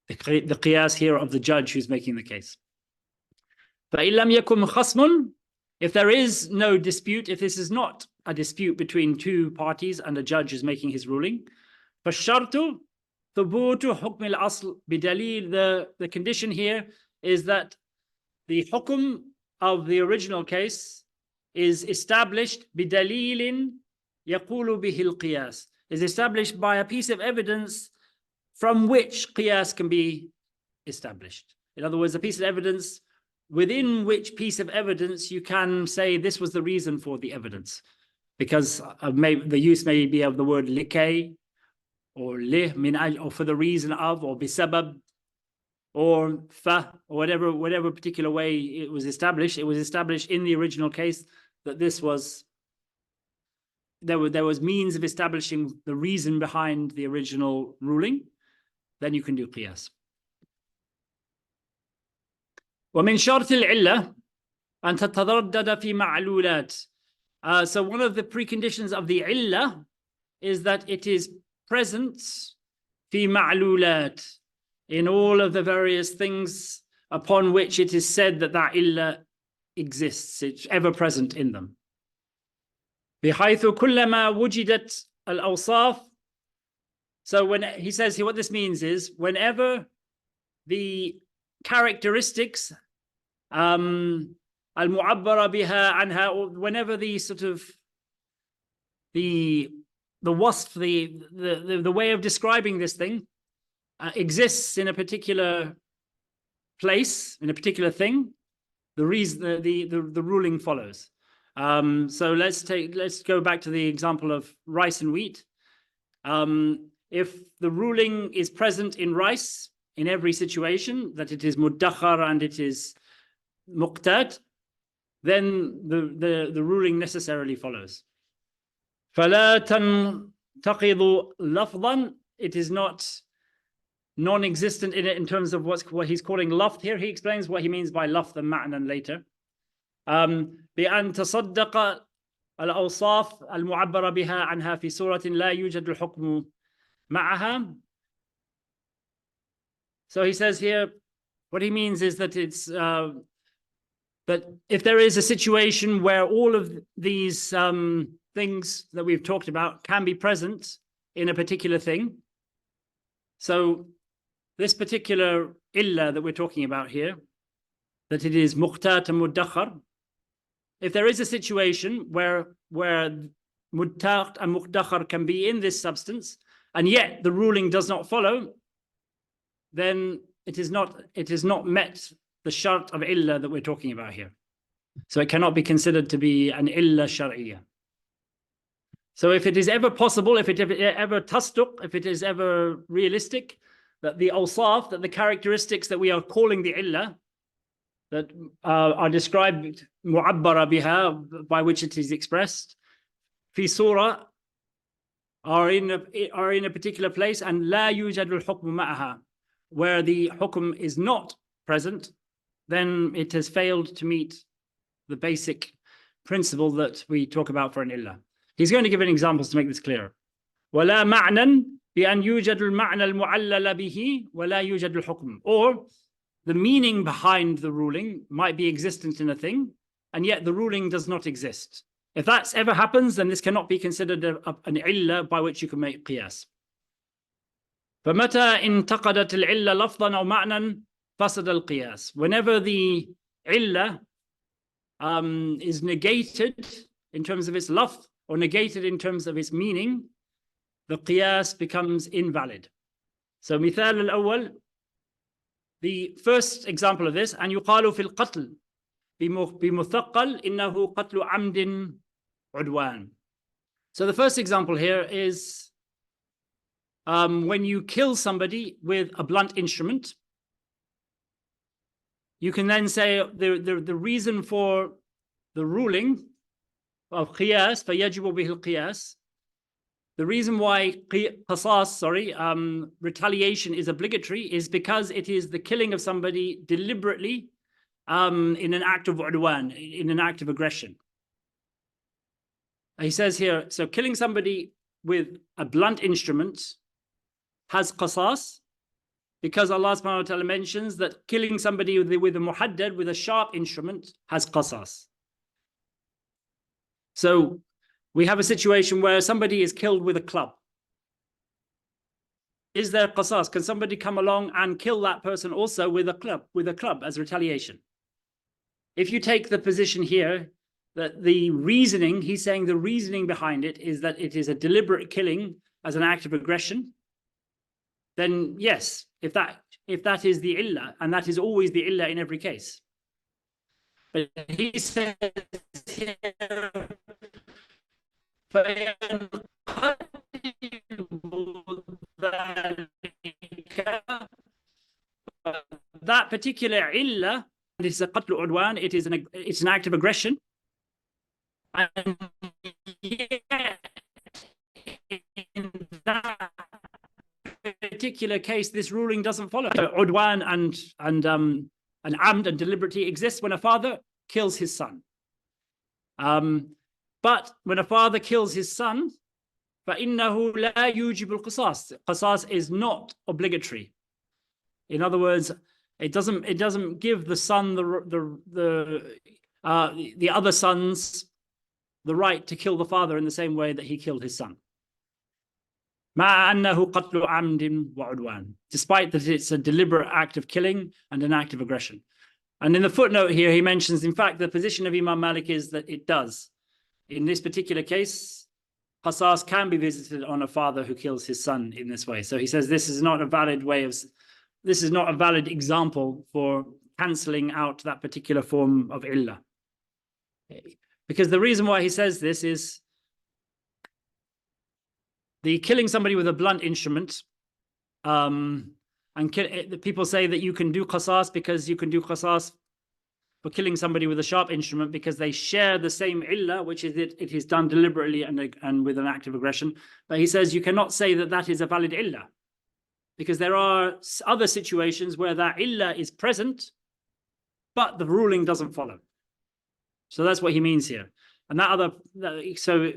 The qiyas here of the judge who's making the case. فَإِن لَمْ يَكُنْ خَصْمٌ. If there is no dispute, if this is not a dispute between two parties and a judge is making his ruling, فَالشَّرْطُ ثُبُوتُ حُكْمِ الْأَصْلِ بِدَلِيلٍ. The condition here is that the hukum of the original case is established بِدَلِيلٍ يَقُولُ بِهِ الْقِيَاسِ, is established by a piece of evidence from which qiyas can be established. In other words, a piece of evidence within which piece of evidence you can say this was the reason for the evidence, because the use may be of the word likay, or lih min ajl, or for the reason of, or bisabab, or fa, or whatever particular way it was established. It was established in the original case that this was, there was means of establishing the reason behind the original ruling. Then you can do qiyas. ومن شرط العلة أن تتردد في معلولات. So one of the preconditions of the illah is that it is present في معلولات, in all of the various things upon which it is said that that illah exists. It's ever present in them. بحيث كلما وجدت الأوصاف. So when he says here, what this means is whenever the characteristics al-mu'abbara biha anha, or whenever the sort of the wasf, the way of describing this thing exists in a particular place, in a particular thing, the reason the ruling follows. So let's go back to the example of rice and wheat. If the ruling is present in rice in every situation, that it is muddakhar and it is muqtad, then the ruling necessarily follows. فَلَا تَنْتَقِضُ لَفْظًا. It is not non-existent in it in terms of what he's calling lafz here. He explains what he means by lafz and ma'nan later. بأن تصدق الأوصاف المعبر بها عنها في سورة لا يوجد الحكم معها. So he says here, what he means is that it's that if there is a situation where all of these things that we've talked about can be present in a particular thing. So this particular illa that we're talking about here, that it is muqtat and muddakhar. If there is a situation where muttaq and mudakhar can be in this substance, and yet the ruling does not follow, then it is not met the shart of illa that we're talking about here. So it cannot be considered to be an illa shar'iyya. So if it is ever possible, if it ever tasduq, if it is ever realistic, that the awsaf, that the characteristics that we are calling the illa, that are described mu'abbara biha, by which it is expressed, fi surah, are in a particular place, and la yujadu al-hukm ma'aha, where the hukm is not present, then it has failed to meet the basic principle that we talk about for an illa. He's going to give an examples to make this clearer. وَلَا مَعْنًا بِأَنْ يُوجَدُ الْمَعْنَى الْمُعَلَّلَ بِهِ وَلَا يُوجَدُ الْحُكْمُ. Or the meaning behind the ruling might be existent in a thing, and yet the ruling does not exist. If that ever happens, then this cannot be considered an illa by which you can make qiyas. فَمَتَى انتقدت العلة لفظا أو معنى فسد القياس. Whenever the illa is negated in terms of its lafz, or negated in terms of its meaning, the qiyas becomes invalid. So مثال الأول, the first example of this, أن يقال في القتل بمثقل إنه قتل عمد عدوان. So the first example here is when you kill somebody with a blunt instrument, you can then say the reason for the ruling of qiyas, فَيَجِبُ بِهِ الْقِيَاسِ, the reason why qasas, retaliation is obligatory is because it is the killing of somebody deliberately in an act of udwan, in an act of aggression. He says here, so killing somebody with a blunt instrument has qasas, because Allah subhanahu wa ta'ala mentions that killing somebody with a muhaddad, with a sharp instrument, has qasas. So we have a situation where somebody is killed with a club. Is there qasas? Can somebody come along and kill that person also with a club as retaliation? If you take the position here that the reasoning, he's saying the reasoning behind it is that it is a deliberate killing as an act of aggression, then yes, if that is the illah, and that is always the illah in every case. But he says here, that particular illah is a qatl udwan, it's an act of aggression, and yet in that particular case this ruling doesn't follow. Udwan and amd and deliberately exists when a father kills his son. But when a father kills his son, فَإِنَّهُ لَا يُوجِبُ الْقِصَاص. Qasas is not obligatory. In other words, it doesn't give the son the other sons the right to kill the father in the same way that he killed his son. مَعَ أَنَّهُ قَتْلُ عَمْدٍ وَعُدْوَانٍ. Despite that it's a deliberate act of killing and an act of aggression. And in the footnote here, he mentions, in fact, the position of Imam Malik is that it does. In this particular case, qasas can be visited on a father who kills his son in this way. So he says this is not a valid this is not a valid example for cancelling out that particular form of illah. Because the reason why he says this is the killing somebody with a blunt instrument, and people say that you can do qasas because you can do qasas for killing somebody with a sharp instrument because they share the same illah, which is it is done deliberately and with an act of aggression. But he says you cannot say that that is a valid illah, because there are other situations where that illah is present, but the ruling doesn't follow. So that's what he means here. And so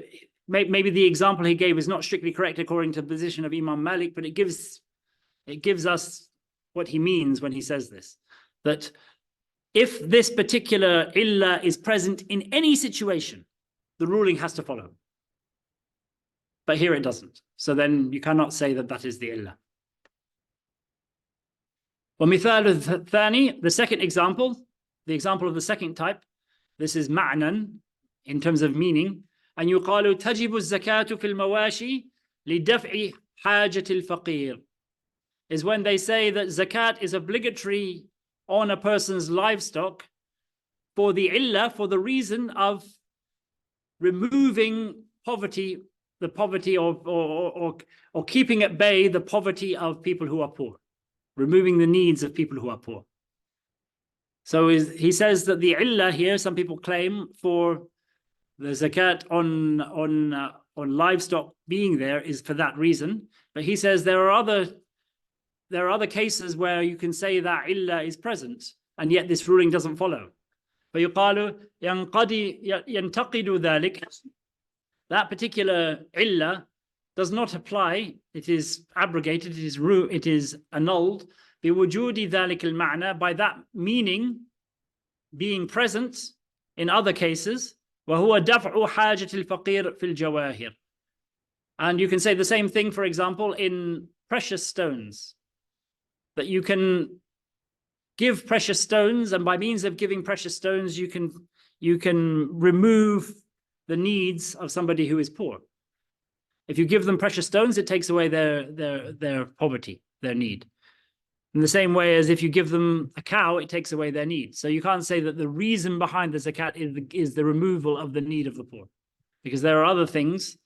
maybe the example he gave is not strictly correct according to the position of Imam Malik, but it gives us what he means when he says this, that if this particular illah is present in any situation, the ruling has to follow. But here it doesn't. So then you cannot say that that is the illah. ومثال الثاني, the second example, the example of the second type, this is ma'nan in terms of meaning. أن يقال تجب الزكاة في المواشي لدفع حاجة الفقير, is when they say that zakat is obligatory on a person's livestock for the illah, for the reason of removing poverty, the poverty or keeping at bay the poverty of people who are poor, removing the needs of people who are poor. So he says that the illah here, some people claim for the zakat on livestock being there is for that reason. But he says there are other cases where you can say that illah is present, and yet this ruling doesn't follow. فيقال ينتقد ذلك, that particular illah does not apply, it is abrogated, it is annulled بوجود ذلك المعنى, by that meaning being present in other cases. وهو دفع حاجة الفقير في الجواهر. And you can say the same thing, for example, in precious stones, that you can give precious stones, and by means of giving precious stones, you can remove the needs of somebody who is poor. If you give them precious stones, it takes away their poverty, their need. In the same way as if you give them a cow, it takes away their need. So you can't say that the reason behind the zakat is the removal of the need of the poor, because there are other things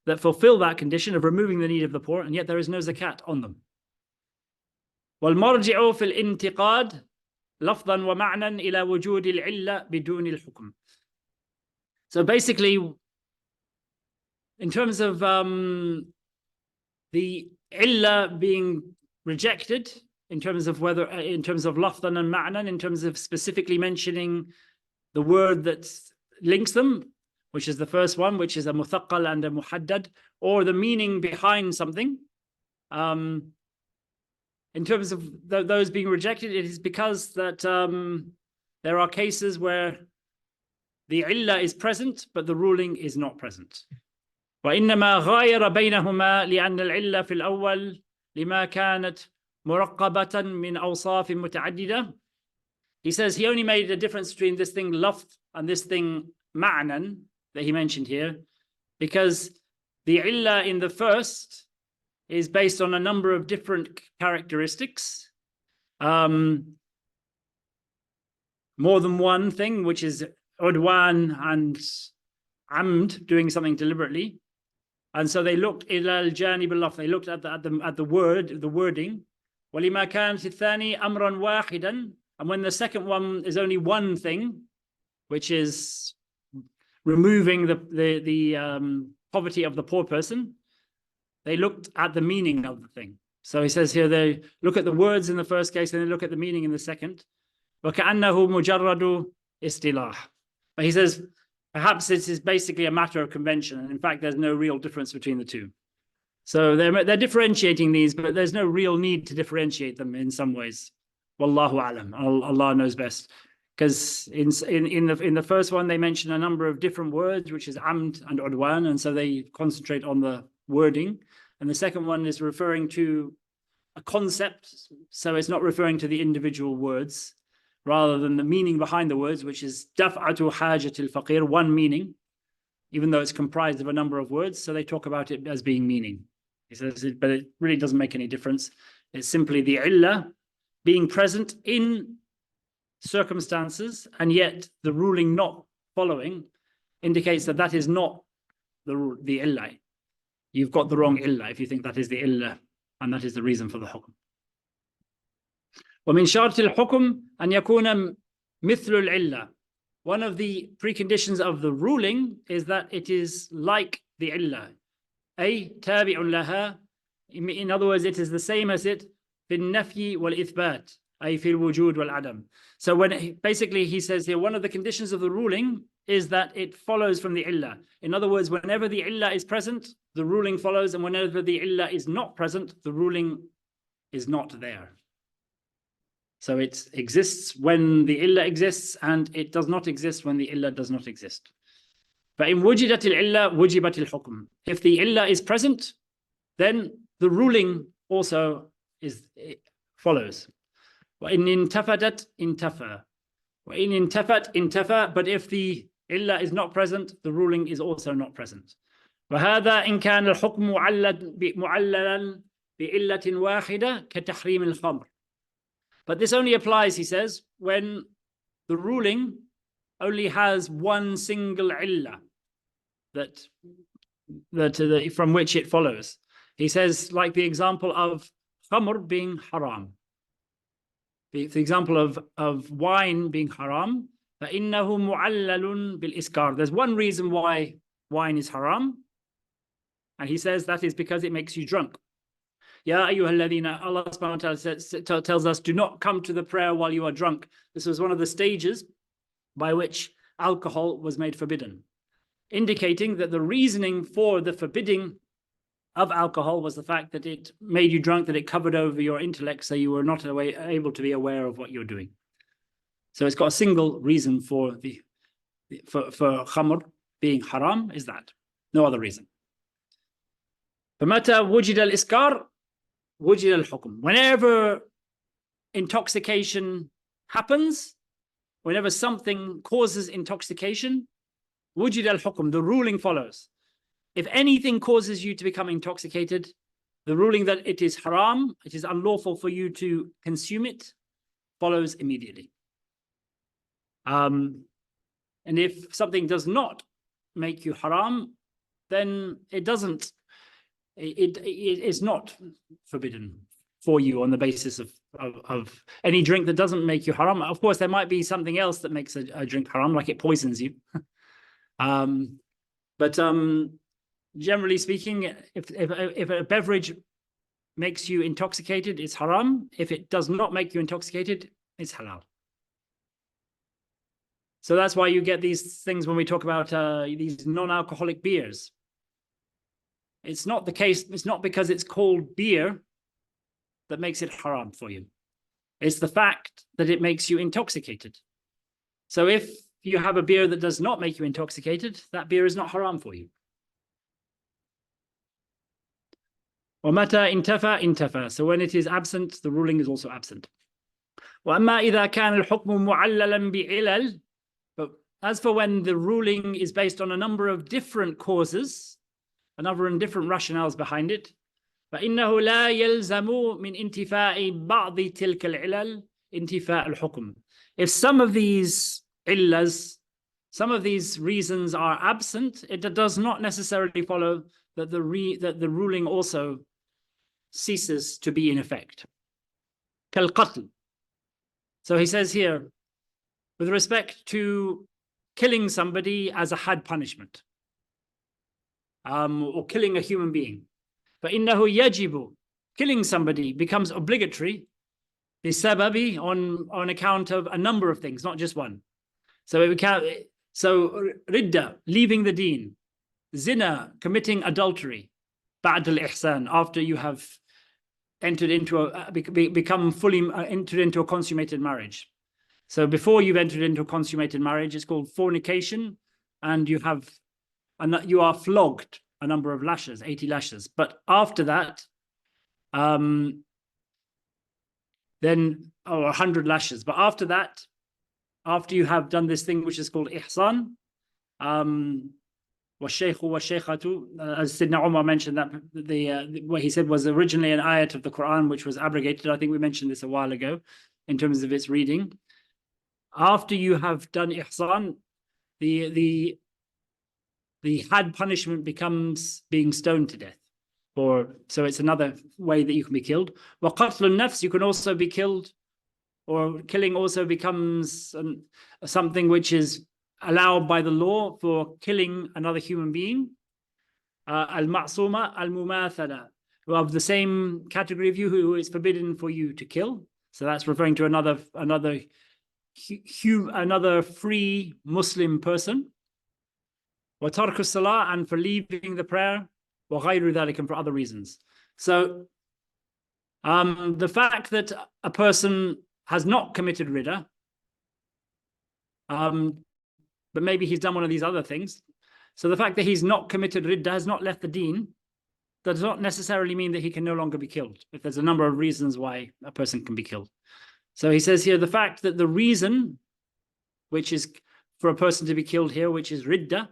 that fulfill that condition of removing the need of the poor, and yet there is no zakat on them. والمرجع في الانتقاد لفظا ومعنى إلى وجود العلة بدون الحكم. So basically, in terms of the illah being rejected, in terms of lafdan and ma'nan, in terms of specifically mentioning the word that links them, which is the first one, which is a muthaqqal and a muhaddad, or the meaning behind something. In terms of those being rejected, it is because that there are cases where the illah is present, but the ruling is not present. وإنما غاير بينهما لأن العلة في الأول لما كانت مرقبة من أوصاف متعددة. He says he only made a difference between this thing lafz and this thing ma'nan that he mentioned here, because the illah in the first is based on a number of different characteristics, more than one thing, which is udwan and amd, doing something deliberately. And so they looked ila al-janib al-lafz, they looked at the wording. وَلِمَا كَانَتِ الثَّانِي أَمْرًا وَاحِدًا, and when the second one is only one thing, which is removing the poverty of the poor person, they looked at the meaning of the thing. So he says here they look at the words in the first case and they look at the meaning in the second. وَكَأَنَّهُ مُجَرَّدُ إِسْتِلَاحٍ. But he says perhaps this is basically a matter of convention, and in fact there's no real difference between the two. So they're differentiating these, but there's no real need to differentiate them in some ways. Wallahu alam. Allah knows best. Because in the first one they mention a number of different words, which is amd and udwan, and so they concentrate on the wording. And the second one is referring to a concept, so it's not referring to the individual words, rather than the meaning behind the words, which is daf'atu hajatil faqir, one meaning, even though it's comprised of a number of words. So they talk about it as being meaning. He says, but it really doesn't make any difference. It's simply the illah being present in circumstances, and yet the ruling not following indicates that that is not the illah. You've got the wrong illah if you think that is the illah, and that is the reason for the hukm. ومن شرط الحكم أن يكون mithlul illah. One of the preconditions of the ruling is that it is like the illah. Ay tabi'un laha. In other words, it is the same as it fi nafyi wal ithbat, ay fi wujud wal adam. So when basically he says here, one of the conditions of the ruling is that it follows from the illah. In other words, whenever the illah is present, the ruling follows, and whenever the illah is not present, the ruling is not there. So it exists when the illah exists, and it does not exist when the illah does not exist. فَإِن وُجِدَتِ الْعِلَّةِ وُجِبَتِ الْحُكْمِ. If the illah is present, then the ruling also follows. وَإِن انْتَفَدَتْ انْتَفَى. وَإِن انْتَفَتْ انْتَفَى. But if the illah is not present, the ruling is also not present. وَهَذَا إِنْ كَانَ الْحُكْمُ مُعَلَّلًا بِإِلَّةٍ وَاحِدَةٍ كَتَحْرِيمِ الْخَمْرِ. But this only applies, he says, when the ruling only has one single illah from which it follows. He says, like the example of khamr being haram. The example of wine being haram. فَإِنَّهُ مُعَلَّلٌ بِالْإِسْكَارِ. There's one reason why wine is haram. And he says that is because it makes you drunk. Ya ayyuhalladhina, Allah subhanahu wa ta'ala tells us, do not come to the prayer while you are drunk. This was one of the stages by which alcohol was made forbidden, indicating that the reasoning for the forbidding of alcohol was the fact that it made you drunk, that it covered over your intellect, so you were not able to be aware of what you're doing. So it's got a single reason for khamr being haram, is that. No other reason. فَمَتَى وُجِدَ الْإِسْكَارِ وُجِدَ الْحُكْمِ. Whenever intoxication happens, whenever something causes intoxication, wujid al-hukm, the ruling follows. If anything causes you to become intoxicated, the ruling that it is haram, it is unlawful for you to consume it, follows immediately. And if something does not make you haram, then it's not forbidden for you on the basis of any drink that doesn't make you haram. Of course, there might be something else that makes a drink haram, like it poisons you. But generally speaking, if a beverage makes you intoxicated, it's haram. If it does not make you intoxicated, it's halal. So that's why you get these things when we talk about these non-alcoholic beers. It's not the case. It's not because it's called beer that makes it haram for you. It's the fact that it makes you intoxicated. So if you have a beer that does not make you intoxicated, that beer is not haram for you. وَمَتَى انْتَفَى انْتَفَى. So when it is absent, the ruling is also absent. وَأَمَّا إِذَا كَانَ الْحُكْمُ مُعَلَّلًا بِعِلَلٍ. But as for when the ruling is based on a number of different causes, a number of different rationales behind it, فإنه لا يلزم من انتفاء بعض تلك العلل انتفاء الحكم. If some of these illas, some of these reasons are absent, it does not necessarily follow that the ruling also ceases to be in effect. كالقتل. So he says here, with respect to killing somebody as a had punishment, or killing a human being. فَإِنَّهُ يَجِبُ. Killing somebody becomes obligatory بِسَبَبِ on account of a number of things, not just one. So ridda, leaving the deen. Zina, committing adultery. بَعْدَ الْإِحْسَانِ, after you have entered into become fully entered into a consummated marriage. So before you've entered into a consummated marriage, it's called fornication, and you are flogged a number of lashes, 80 lashes. But after that, then 100 lashes. But after that, after you have done this thing which is called ihsan, وَالشَّيْخُ وَالشَّيْخَةُ, as Sidna Umar mentioned, that what he said was originally an ayat of the Quran which was abrogated. I think we mentioned this a while ago in terms of its reading. After you have done ihsan, the had punishment becomes being stoned to death. So it's another way that you can be killed. وَقَتْلُ النَّفْسِ, you can also be killed or killing also becomes something which is allowed by the law for killing another human being. Al-ma'suma, al-mumathala, of the same category of you who is forbidden for you to kill. So that's referring to another free Muslim person. Wa tarku salah, and for leaving the prayer. Wa ghayru dhalik, and for other reasons. So the fact that a person has not committed ridda, but maybe he's done one of these other things. So the fact that he's not committed ridda, has not left the deen, does not necessarily mean that he can no longer be killed. If there's a number of reasons why a person can be killed. So he says here, the fact that the reason, which is for a person to be killed here, which is ridda,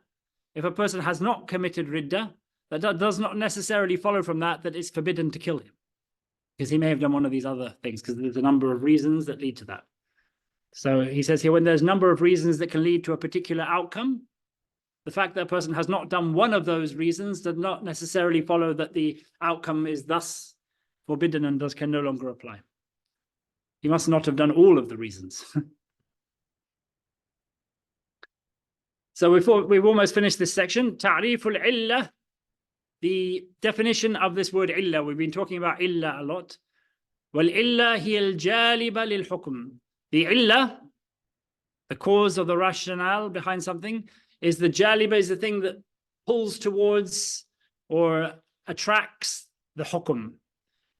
if a person has not committed ridda, that does not necessarily follow from that it's forbidden to kill him, because he may have done one of these other things, because there's a number of reasons that lead to that. So he says here, when there's a number of reasons that can lead to a particular outcome, the fact that a person has not done one of those reasons does not necessarily follow that the outcome is thus forbidden and thus can no longer apply. He must not have done all of the reasons. So we've almost finished this section. Ta'riful illah, the definition of this word illah. We've been talking about illah a lot. Wal illah hiya al-jaliba lil hukm. The illah, the cause of the rationale behind something, is the jaliba, is the thing that pulls towards or attracts the hukm,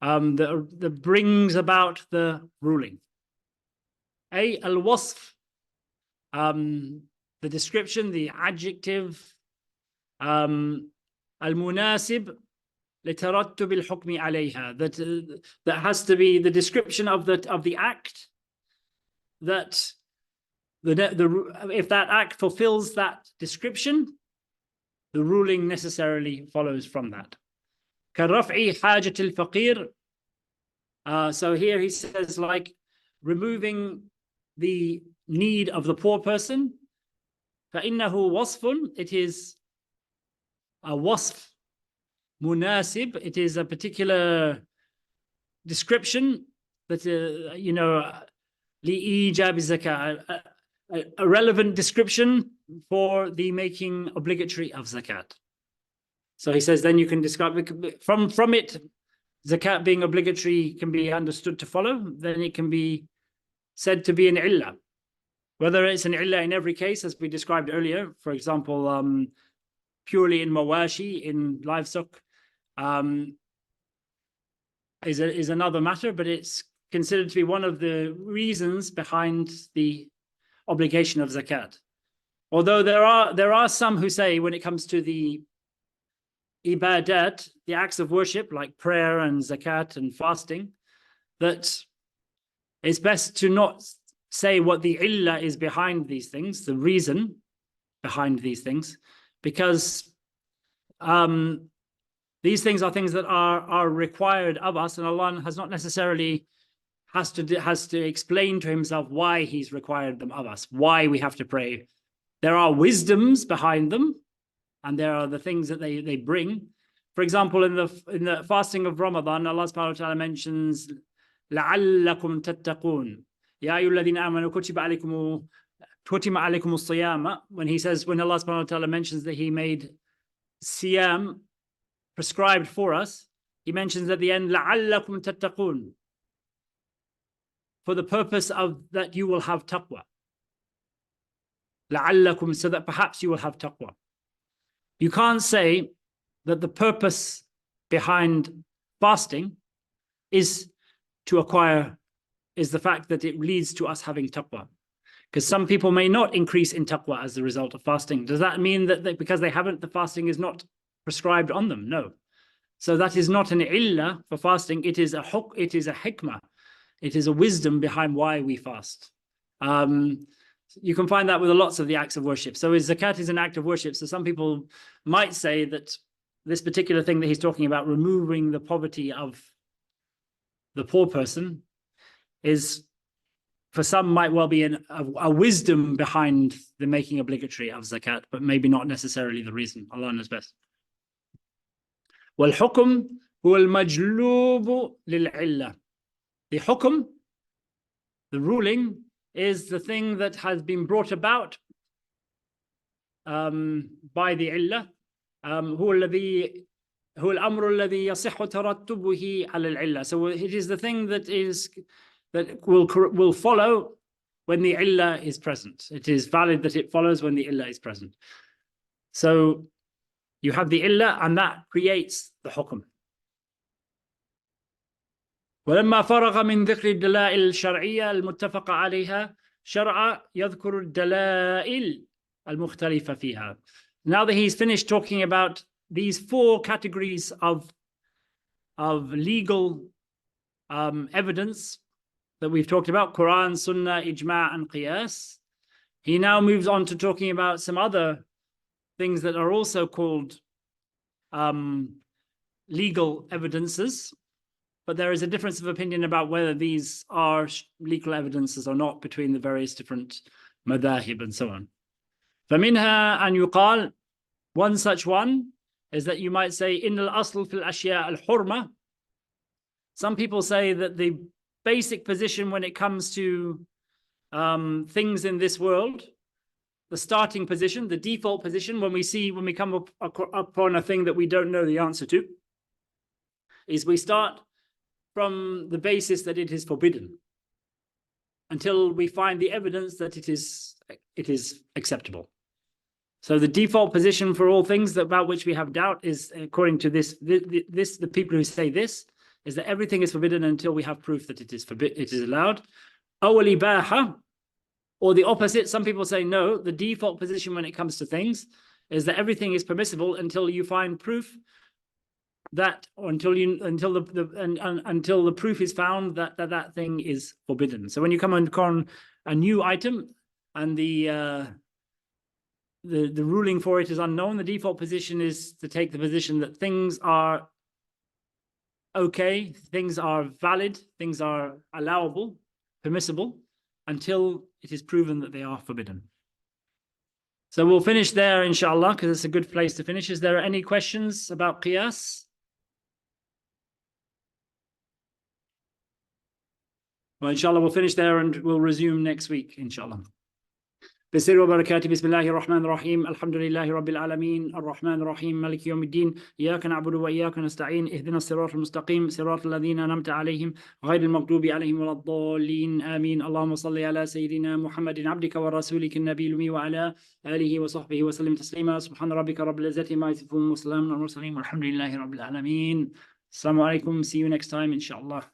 that brings about the ruling. Al-wasf, the description, the adjective, al-munasib litarattub al-hukmi alayha, that has to be the description of the act, that if that act fulfills that description, the ruling necessarily follows from that. كَرَفْعِ حَاجَةِ الْفَقِيرِ. So here he says, like removing the need of the poor person. فَإِنَّهُ وَصْفٌ, it is a wasf, munasib, it is a particular description that, لِإِيجَابِ الزَّكَاةِ, a relevant description for the making obligatory of zakat. So he says, then you can describe from it, zakat being obligatory can be understood to follow, then it can be said to be an illah. Whether it's an illah in every case, as we described earlier, for example, purely in mawashi, in livestock, is another matter, but it's considered to be one of the reasons behind the obligation of zakat. Although there are some who say, when it comes to the ibadat, the acts of worship like prayer and zakat and fasting, that it's best to not say what the illah is behind these things, the reason behind these things, because these things are things that are required of us, and Allah has not necessarily has to explain to himself why he's required them of us, why we have to pray. There are wisdoms behind them, and there are the things that they bring. For example, in the fasting of Ramadan, Allah subhanahu wa ta'ala mentions لَعَلَّكُمْ تَتَّقُونَ يَا أَيُّهَا الَّذِينَ آمَنُوا كُتِبَ عَلَيْكُمُ الصِّيَامَ. When he says, when Allah subhanahu wa ta'ala mentions that he made siyam prescribed for us, he mentions at the end لَعَلَّكُمْ تَتَّقُونَ, for the purpose of that you will have taqwa. لَعَلَّكُمْ, so that perhaps you will have taqwa. You can't say that the purpose behind fasting is the fact that it leads to us having taqwa. Because some people may not increase in taqwa as the result of fasting. Does that mean that because they haven't, the fasting is not prescribed on them? No. So that is not an illah for fasting. It is a hikmah. It is a wisdom behind why we fast. You can find that with lots of the acts of worship. So zakat is an act of worship. So some people might say that this particular thing that he's talking about, removing the poverty of the poor person, is, for some, might well be a wisdom behind the making obligatory of zakat, but maybe not necessarily the reason. Allah knows best. وَالْحُكُمْ هُوَ الْمَجْلُوبُ لِلْعِلَّةِ. The hukum, The ruling is the thing that has been brought about by the illah. هو الأمر الذي يصح ترتبه على العلة. So it is the thing that will follow when the illah is present. It is valid that it follows when the illah is present. So you have the illah, and that creates the hukm. ولما فرغ من ذكر الدلائل الشرعية المتفق عليها شرع يذكر الدلائل المختلفة فيها. Now that he's finished talking about these four categories of legal evidence that we've talked about, Quran, Sunnah, Ijma' and Qiyas, he now moves on to talking about some other things that are also called legal evidences, but there is a difference of opinion about whether these are legal evidences or not between the various different madahib and so on. فَمِنْهَا أَنْ يُقال, one such one is that you might say, إِنَّ الْأَصْلُ فِي الْأَشْيَاءِ الْحُرْمَةِ. Some people say that the basic position when it comes to things in this world, the starting position, the default position, when we come upon a thing that we don't know the answer to, is we start from the basis that it is forbidden until we find the evidence that it is acceptable. So the default position for all things about which we have doubt is, according to the people who say this, is that everything is forbidden until we have proof that it is allowed. Or the opposite, some people say no, the default position when it comes to things is that everything is permissible until you find proof that, or until the proof is found that thing is forbidden. So when you come on a new item and the ruling for it is unknown, the default position is to take the position that things are okay, things are valid, things are allowable, permissible, until it is proven that they are forbidden. So we'll finish there, inshallah, because it's a good place to finish. Is there any questions about qiyas? Well, inshallah, we'll finish there and we'll resume next week, inshallah. بسر وبركاته بسم الله الرحمن الرحيم الحمد لله رب العالمين الرحمن الرحيم مالك يوم الدين إياك نعبد وإياك نستعين اهدنا الصراط المستقيم صراط الذين أنعمت عليهم غير المغضوب عليهم ولا الضالين آمين اللهم صل على سيدنا محمد عبدك ورسولك النبي الأمي وعلى آله وصحبه وسلم تسليما سبحان ربك رب العزة ما يصفون وسلام على المرسلين والحمد لله رب العالمين. Assalamu alaikum. See you next time, inshallah.